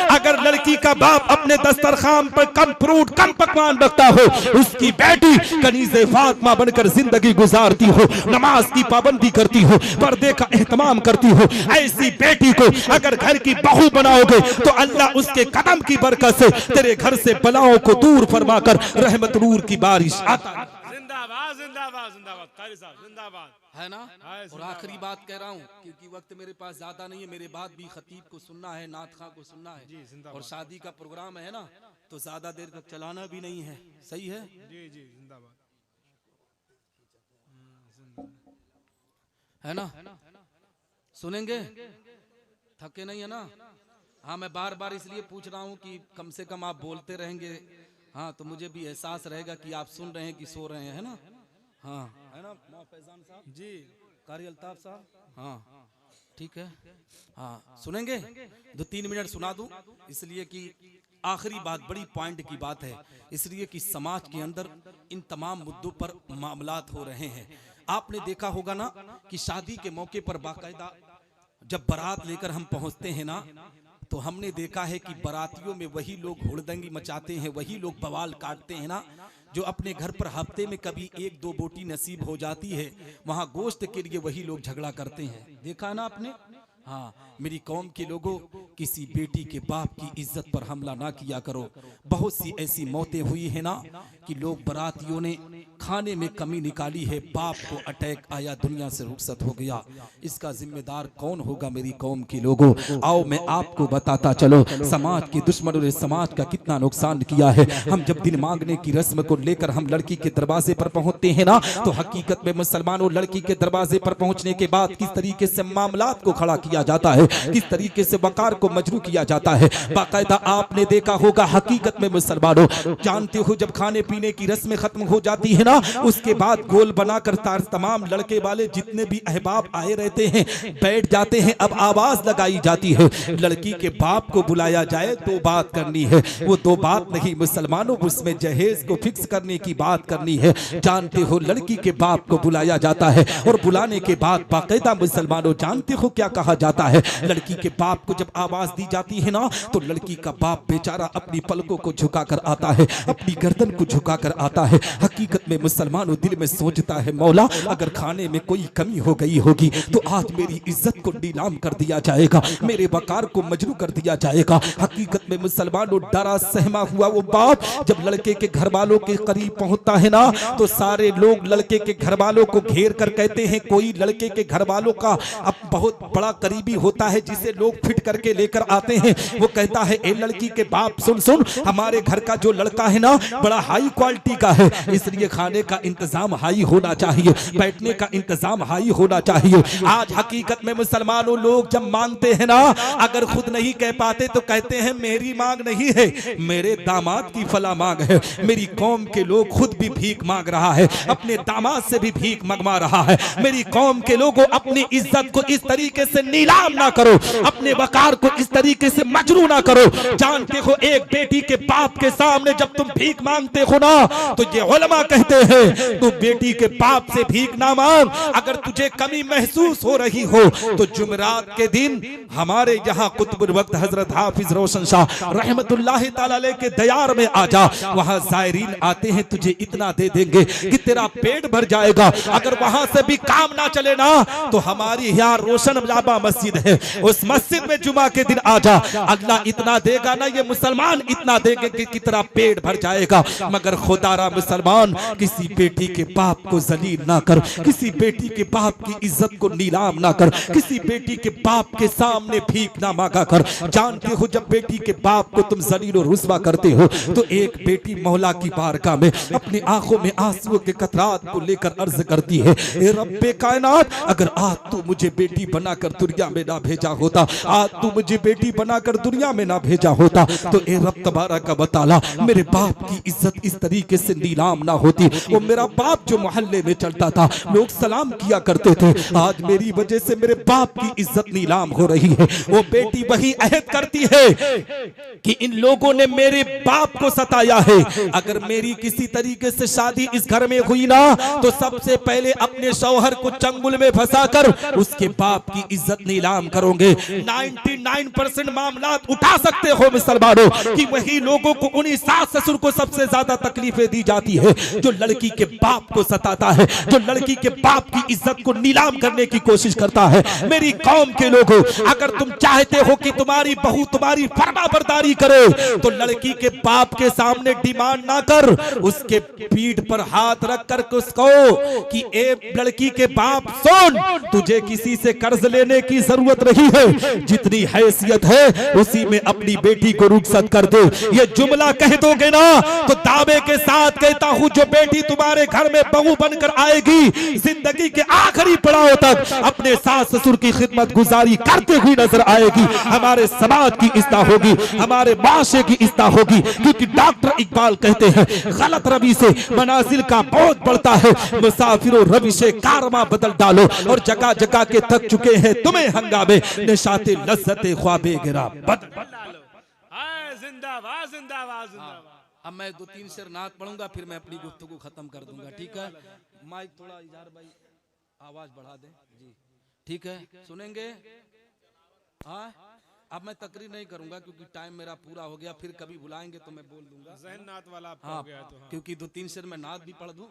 S1: अगर लड़की का बाप अपने दस्तरखान पर कम फ्रूट, कम पकवान रखता हो, उसकी बेटी कनीज़े फातिमा बनकर जिंदगी गुजारती हो, नमाज की पाबंदी करती हो, पर्दे का एहतमाम करती हो, ऐसी बेटी को अगर घर की बहू बनाओगे तो अल्लाह उसके कदम की बरकत से तेरे घर से बलाओं को दूर फरमाकर रहमत नूर की बारिश आता है।
S4: जिंदाबाद जिंदाबाद जिंदाबाद, कारी साहब जिंदाबाद,
S2: है ना। और आखिरी बात कह रहा हूँ क्योंकि वक्त मेरे पास ज्यादा नहीं है, मेरे बाद भी खतीब को सुनना है, नात खां को सुनना है और शादी का प्रोग्राम है ना, तो ज्यादा देर तक चलाना भी नहीं है। सही है
S4: जी जी जिंदाबाद,
S2: है ना। सुनेंगे, थके नहीं है ना। हाँ, मैं बार बार इसलिए पूछ रहा हूँ कि कम से कम आप बोलते रहेंगे, हाँ, तो मुझे भी एहसास रहेगा कि आप सुन रहे हैं कि सो रहे हैं, है ना। हाँ, है ना फैजान साहब जी, कारी अल्ताफ साहब, हाँ ठीक है। हाँ, सुनेंगे, 2-3 मिनट सुना दूं इसलिए कि आखिरी बात बड़ी पॉइंट की बात है, इसलिए कि समाज के अंदर इन तमाम मुद्दों पर मामलात हो रहे हैं। आपने देखा होगा ना कि शादी के मौके पर बाकायदा जब बारात लेकर हम पहुंचते हैं ना, तो हमने देखा है कि बारातियों में वही लोग हुड़दंगी मचाते हैं, वही लोग बवाल काटते हैं ना, जो अपने घर पर हफ्ते में कभी 1-2 बोटी नसीब हो जाती है, वहां गोश्त के लिए वही लोग झगड़ा करते हैं। देखा है ना आपने। हाँ, मेरी कौम के लोगों, किसी बेटी के बाप की इज्जत पर हमला ना किया करो। बहुत सी ऐसी मौतें हुई है ना कि लोग बारातियों ने खाने में कमी निकाली है, बाप को अटैक आया, दुनिया से रुखसत हो गया। इसका जिम्मेदार कौन होगा मेरी कौम के लोगों? आओ मैं आपको बताता चलो, समाज के दुश्मनों ने समाज का कितना नुकसान किया है। हम जब दिन मांगने की रस्म को लेकर हम लड़की के दरवाजे पर पहुंचते हैं ना, तो हकीकत में मुसलमानों लड़की के दरवाजे पर पहुंचने के बाद किस तरीके से मामलात को खड़ा किया जाता है, किस तरीके से वकार को मजरू किया जाता है। बाकायदा आपने देखा होगा, हकीकत में मुसलमानों जानते हो, जब खाने पीने की रस्में खत्म हो जाती है ना, उसके बाद गोल बनाकर तमाम लड़के वाले जितने भी अहबाब आए रहते हैं बैठ जाते हैं। अब आवाज लगाई जाती है, लड़की के बाप को बुलाया जाए, 2 बात करनी है। वो 2 बात नहीं मुसलमानों, उसमें जहेज को फिक्स करने की बात करनी है। जानते हो, लड़की के बाप को बुलाया जाता है और बुलाने के बाद बाकायदा मुसलमानों जानते हो क्या कहा जाता है। लड़की के बाप को जब आवाज दी जाती है ना, तो लड़की का बाप बेचारा अपनी पलकों को झुकाकर आता है, अपनी गर्दन को झुकाकर आता है। हकीकत में मुसलमानों दिल में सोचता है, मौला अगर खाने में कोई कमी हो गई होगी तो आज मेरी इज्जत को नीलाम कर दिया जाएगा, मेरे वकार को मजरू कर दिया जाएगा। हकीकत में मुसलमानों डरा सहमा हुआ वो बाप जब लड़के के घर वालों के करीब पहुंचता है ना, तो सारे लोग लड़के के घर वालों को घेर कर कहते हैं, कोई लड़के के घर वालों का अब बहुत बड़ा करीबी होता है जिसे लोग फिट करके लेकर आते हैं, वो कहता है, ए लड़की के बाप सुन सुन, हमारे घर का जो लड़का है ना बड़ा हाई क्वालिटी का है, इसलिए खाने का इंतजाम हाई होना चाहिए, बैठने का इंतजाम हाई होना चाहिए। आज हकीकत में मुसलमानों लोग जब मांगते हैं ना, अगर खुद नहीं कह पाते तो कहते हैं मेरी मांग नहीं है, मेरे दामाद की फला मांग है। मेरी कौम के लोग खुद भी भीख मांग रहा है, अपने दामाद से भी भीख मंगवा रहा है। मेरी कौम के लोगों, अपनी इज्जत को इस तरीके से नीलाम ना करो, अपने वकार को इस तरीके से मजरू ना करो। जानते हो, एक बेटी के बाप के सामने जब तुम भीख मांगते हो ना, तो ये उलमा कहते
S1: कहते हैं तू बेटी के बाप से भीख ना मांग। अगर तुझे कमी महसूस हो रही हो तो जुमेरात के दिन हमारे यहाँ कुतुबुल वक्त हजरत हाफिज रोशन शाह रहमतुल्लाह ताला अलैह के दयार में आ जा। वहां जायरीन आते हैं, तुझे इतना दे देंगे कि तेरा पेट भर जाएगा। अगर वहां से भी काम ना चले ना तो हमारी यहाँ रोशन जाबा मस्जिद है, उस मस्जिद में जुमा के दिन आ जा। अल्लाह इतना देगा ना, ये मुसलमान इतना देंगे कि तेरा पेट भर जाएगा। मगर खुदारा मुसलमान किसी बेटी के बाप को जलील ना कर, किसी बेटी के बाप की इज्जत को नीलाम ना कर, किसी बेटी के बाप के सामने भीख ना मांगा कर। जानते हो जब बेटी के बाप को तुम जलील और रुस्वा करते हो तो एक बेटी मौला की बारगाह में अपनी आंखों में आंसुओं के कतरात को लेकर अर्ज करती है, ए रब्बे कायनात, अगर आज तू मुझे बेटी बनाकर दुनिया में ना भेजा होता, आज तू मुझे बेटी बनाकर दुनिया में ना भेजा होता तो ए रब तबारक व तआला मेरे बाप की इज्जत इस तरीके से नीलाम ना होती। वो मेरा बाप जो मोहल्ले में चलता था, लोग सलाम किया करते थे, आज मेरी वजह से मेरे बाप की इज्जत नीलाम हो रही है। वो बेटी वही अहद करती है कि इन लोगों ने मेरे बाप को सताया है, अगर मेरी किसी तरीके से शादी इस घर में हुई ना तो सबसे पहले अपने शौहर को चंगुल में फंसाकर उसके बाप की इज्जत नीलाम करोगे। 99% मामला उठा सकते हो मुसलमानों कि वही लोगों को, उन्हीं सास ससुर को सबसे ज्यादा तकलीफें दी जाती है जो लड़की के बाप को सताता है, जो लड़की के बाप की इज्जत को नीलाम करने की कोशिश करता है। मेरी कौम के लोगों, अगर तुम चाहते हो कि तुम्हारी बहू तुम्हारी फरमाबरदारी करे तो लड़की के बाप के सामने डिमांड ना कर, उसके पीठ पर हाथ रख कर उसको कि ए लड़की के बाप सुन, तुझे किसी से कर्ज लेने की जरूरत नहीं है, जितनी हैसियत है उसी में अपनी बेटी को रुखसत कर दे। ये जुमला कह दोगे ना तो दावे के साथ कहता हूं जो बेटी तुम्हारे घर में बहू बनकर आएगी जिंदगी के आखिरी पड़ाव तक अपने सास ससुर की खिदमत गुजारी करते हुई नजर आएगी। हमारे समाज की इस्लाह होगी, हमारे माशरे की इस्लाह होगी, क्योंकि डॉक्टर इकबाल कहते हैं गलत रवि से मनाजिल का बहुत बढ़ता है, मुसाफिरों रवि से कारवां बदल डालो और जगह जगह के थक चुके हैं तुम्हें हंगामे निशाते लज्जते ख्वाबे गिरा
S4: जिंदाबाद जिंदाबाद जिंदाबाद।
S2: अब मैं 2-3 शेर नात पढ़ूंगा, फिर मैं अपनी गुफ्तगू खत्म कर दूंगा, ठीक है? माइक थोड़ा इजहार भाई आवाज बढ़ा दे जी, ठीक है? सुनेंगे? हाँ, अब मैं तकरीर नहीं करूंगा क्योंकि टाइम मेरा पूरा हो गया, फिर कभी बुलाएंगे तो मैं बोल दूंगा।
S4: जहन नात वाला आपका
S2: हाँ,
S4: हो गया तो हाँ।
S2: क्योंकि 2-3 शेर मैं नात भी पढ़ दूं,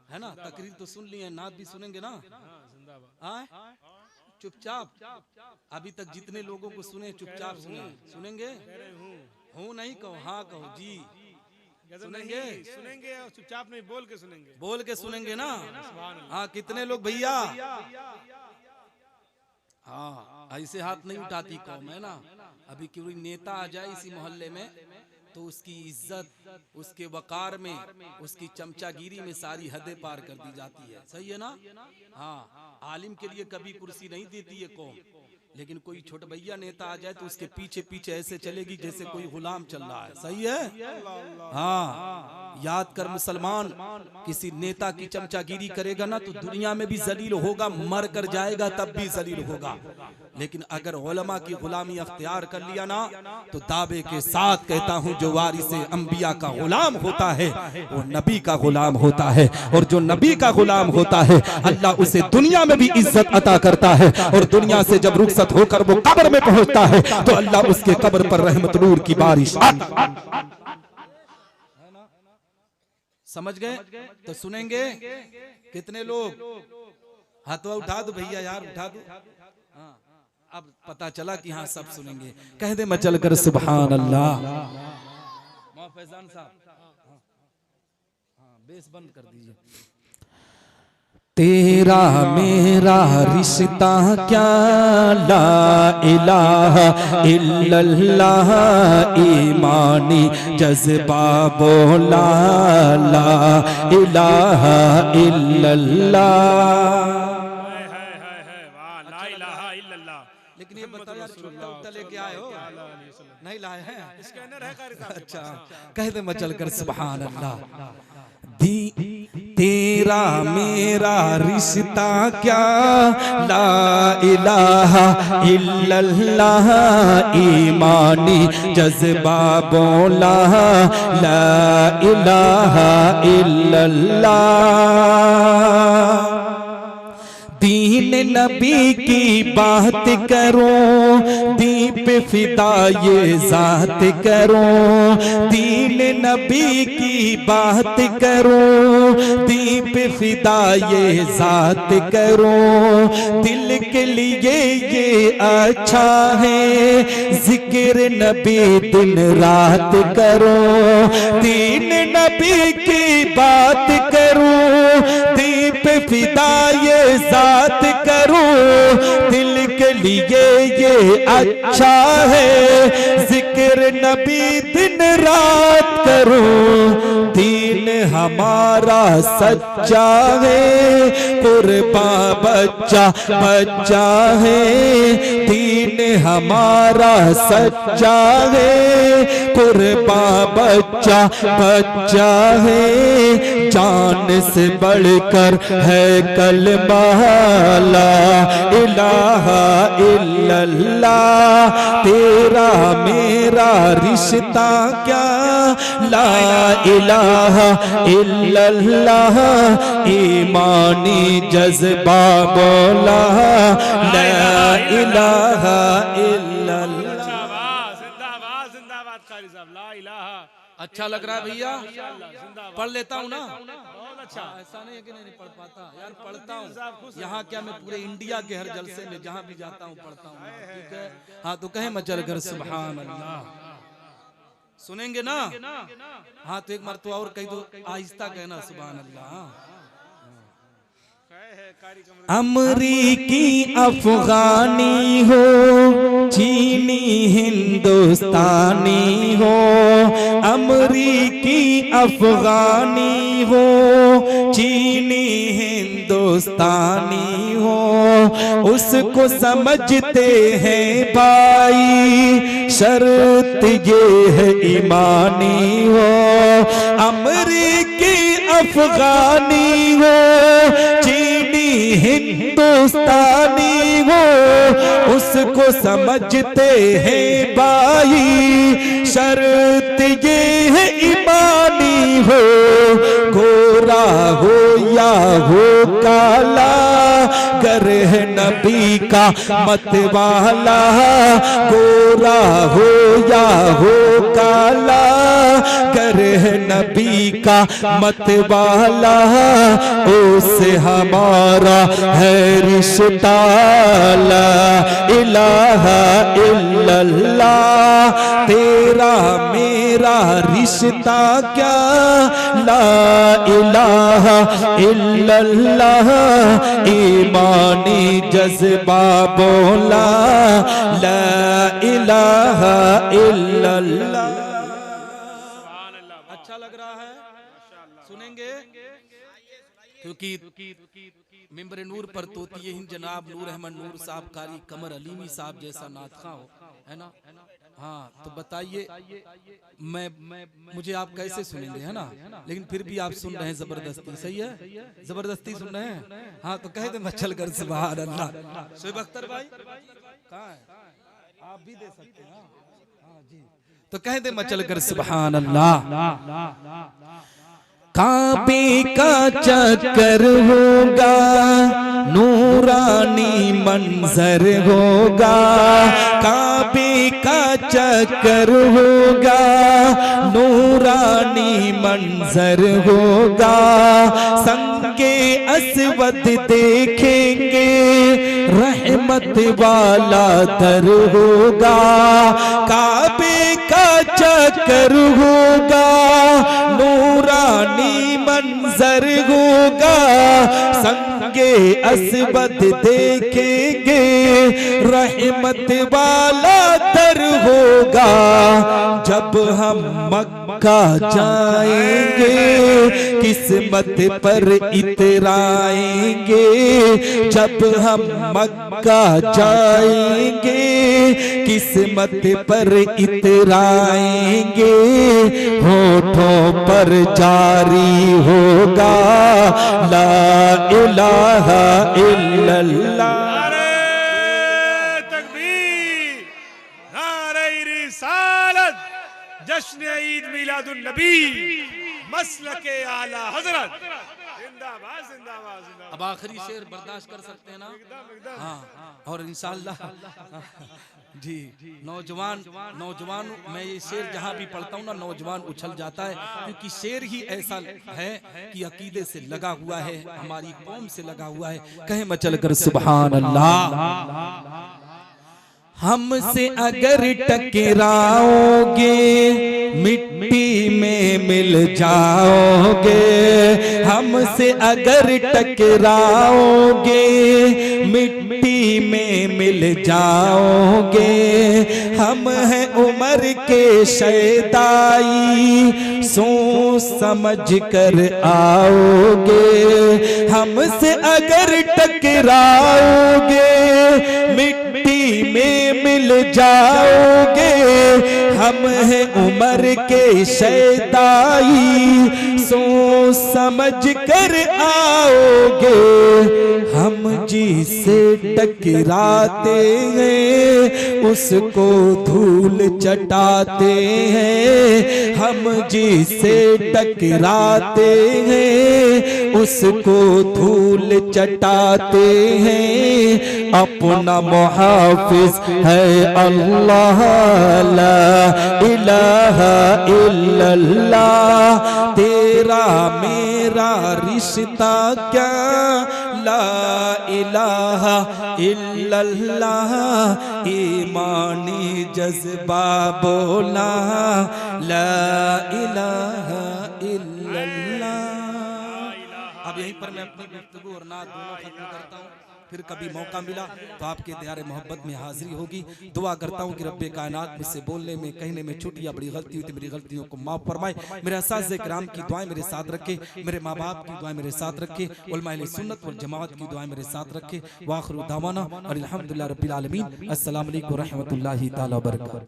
S2: है ना? तकरीर तो सुन ली है, नात भी सुनेंगे ना? हाँ, चुपचाप, अभी तक जितने लोगों को सुने चुपचाप सुने, सुनेंगे? हूँ नहीं कहो, हाँ कहो जी, सुनेंगे?
S4: सुनेंगे और चुपचाप नहीं, बोल के सुनेंगे,
S2: बोल के सुनेंगे ना? हाँ, कितने लोग भैया? हाँ, ऐसे हाथ नहीं उठाती कौम, है ना? अभी कोई नेता आ जाए इसी मोहल्ले में तो उसकी इज्जत, उसके वकार में, उसकी चमचागिरी में सारी हदें पार कर दी जाती है। सही है ना? हाँ, आलिम के लिए कभी कुर्सी नहीं देती है कौम, लेकिन कोई छोटा भैया नेता आ जाए तो उसके पीछे पीछे ऐसे चलेगी जैसे कोई गुलाम चल रहा है। सही है? हाँ, याद कर मुसलमान, किसी नेता की चमचागिरी करेगा ना तो दुनिया में भी जलील होगा, मर कर जाएगा तब भी जलील होगा, लेकिन अगर उलमा की गुलामी अख्तियार कर लिया ना तो दावे के साथ कहता हूं जो वारिसे अंबिया का गुलाम होता है वो नबी का गुलाम होता है, और जो नबी का गुलाम होता है अल्लाह उसे दुनिया में भी इज्जत अता करता है, और दुनिया से जब रुखसत होकर वो कब्र में पहुंचता है तो अल्लाह उसके कब्र पर रहमत नूर की बारिश। समझ गए? तो सुनेंगे कितने लोग? हाथवा उठा दो भैया यार, उठा दो। हाँ, अब पता चला कि हाँ सब सुनेंगे। कह दे मचल कर सुभान अल्लाह। फैजान साहब, हाँ बेस बंद कर दीजिए। तेरा मेरा रिश्ता क्या ला इलाहा इल्लल्लाह, ईमानी जज्बा बोला ला इलाहा इल्लल्लाह। लेकिन ये बताओ यार, छुट्टा लेके आए हो? नहीं लाए हैं?
S4: स्कैनर है कारी साहब?
S2: अच्छा, कह दे मचल कर सुभान अल्लाह। तेरा
S1: तेरा मेरा रिश्ता क्या, ला इलाहा इल्लल्लाह ईमानी जज्बा बोला, ला इलाहा इल्लल्लाह। दीन नबी की बात करो, दीप फिदा ये जात करो, दीन नबी की बात करो, दीप फिदा ये जात करो। दिल के लिए ये अच्छा है, जिक्र नबी दिन रात करो, दीन नबी की बात करो, दीप फिदा ये जात करो। दिल के लिए ये अच्छा है, जिक्र नबी दिन रात करो। दीन हमारा सच्चा है, कुर्बा बच्चा बच्चा है, दीन हमारा सच्चा है, कुर्बा बच्चा बच्चा है। जान से बढ़कर है कलमा, ला इलाहा इल्लल्लाह। तेरा मेरा रिश्ता क्या, ला इलाहा इल्लल्लाह ईमानी जज्बा बोला, ला इलाहा इल्लल्लाह।
S4: जिंदाबाद जिंदाबाद कारी साहब, ला इलाहा।
S1: अच्छा लग रहा है भैया, पढ़ लेता हूँ ना।
S4: बहुत अच्छा।
S1: ऐसा नहीं है कि नहीं पढ़ पाता यार, पढ़ता हूँ। यहाँ क्या मैं पूरे इंडिया के हर जलसे में जहाँ भी जाता हूँ पढ़ता हूँ, ठीक है। हाँ तो कहे मचल कर सुभान अल्लाह, सुनेंगे ना। हाँ तो एक बार तो और कही तो आहिस्ता कहना सुभान अल्लाह। अमरीकी अफगानी हो, चीनी हिंदुस्तानी हो, अमरीकी अफगानी हो, चीनी हिंदुस्तानी हो, उसको समझते हैं भाई, शर्त ये है ईमानी हो। अमरीकी अफगानी हो, चीनी हिंदुस्तानी हो, उसको समझते हैं भाई, शर्त ये है ईमानी हो। गोरा हो या हो काला, गर है नबी का मतवाला, गोरा हो या हो काला, गर है नबी का मतवाला, उससे हमारा है रिश्ता, ला इलाहा इल्लल्लाह। तेरा मेरा रिश्ता क्या, ला इलाहा इल्लल्लाह ईमानी जज्बा बोला, ला इलाहा इल्लल्लाह। अच्छा लग रहा है, सुनेंगे। क्योंकि मिंबर नूर पर तोती हिंद जनाब नूर अहमद नूर साहब कारी कमर अलीमी साहब जैसा नातखा हो, है ना। हाँ तो बताइए मैं मुझे आप कैसे सुनेंगे, है ना। लेकिन फिर भी आप सुन रहे हैं जबरदस्ती, सही है, जबरदस्ती सुन रहे हैं। हाँ तो कह दे मचल कर सुभान अल्लाह। शोएब अख्तर भाई कहाँ है, आप भी दे सकते हैं। हाँ जी तो कह दे मचल कर सुभान अल्लाह। काबे का चक्कर होगा, नूरानी मंजर होगा, काबे का चक्कर होगा, नूरानी मंजर होगा, संगे असवद देखेंगे, रहमत वाला दर होगा, काबे का चक्कर होगा, नूरानी मंजर होगा, संगे असवद देखेंगे, रहमत वाला दर होगा। जब हम मक्का जाएंगे किस्मत पर इतराएंगे, जब हम मक्का जाएंगे किस्मत पर इतराएंगे, होठों पर जारी होगा ला इलाहा इल्लल्लाह।
S4: नारे तकबीर, नारे रिसालत, जश्न ईद मिलादुन नबी, मसलके आला हजरत, जिंदाबाद जिंदाबाद जिंदाबाद।
S1: अब आखिरी शेर बर्दाश्त कर सकते हैं ना? हाँ, और इंशाअल्लाह जी नौजवान मैं ये शेर जहाँ भी पढ़ता हूँ ना नौजवान उछल जाता है, क्योंकि शेर ही ऐसा है कि अकीदे से लगा हुआ है, हमारी कौम से लगा हुआ है। कहे मचल कर सुभान अल्लाह। हमसे अगर टकराओगे मिट्टी में मिल जाओगे, हमसे अगर टकराओगे मिट्टी में मिल जाओगे, हम हैं उमर के शैताई सोच समझ कर आओगे, हमसे अगर टकराओगे मिट्टी में मिल जाओगे, हम हैं उमर के शैताई सोच समझ कर आओगे, हम जिसे टकराते हैं उसको धूल चटाते हैं, हम जिसे टकराते हैं उसको धूल चटाते हैं, अपना मुहाफिज है अल्लाह ला इलाहा इल्लल्लाह, तेरा मेरा रिश्ता क्या ला इलाहा इल्लल्लाह, ईमानी जज्बा बोला ला इलाहा इल्लल्लाह। अब यहीं पर मैं अपनी गुफ्तगू और नात दोनों खत्म करता हूँ, फिर कभी मौका मिला तो आपके दयारे मोहब्बत में हाजिरी होगी। दुआ करता हूँ कि रब्बे कायनात मुझसे बोलने में कहने में छूट या बड़ी गलती हुई तो मेरी गलतियों को माफ फरमाए, मेरे असातिज़े किराम की दुआएं मेरे साथ रखे, मेरे माँ बाप की दुआएं मेरे साथ रखे, उलमा अहले सुन्नत वल जमात की दुआएं मेरे साथ रखे। वाखिरु दावाना और अल्हम्दुलिल्लाह रब्बिल आलमीन। अस्सलामु अलैकुम व रहमतुल्लाहि तआला व बरकातहू।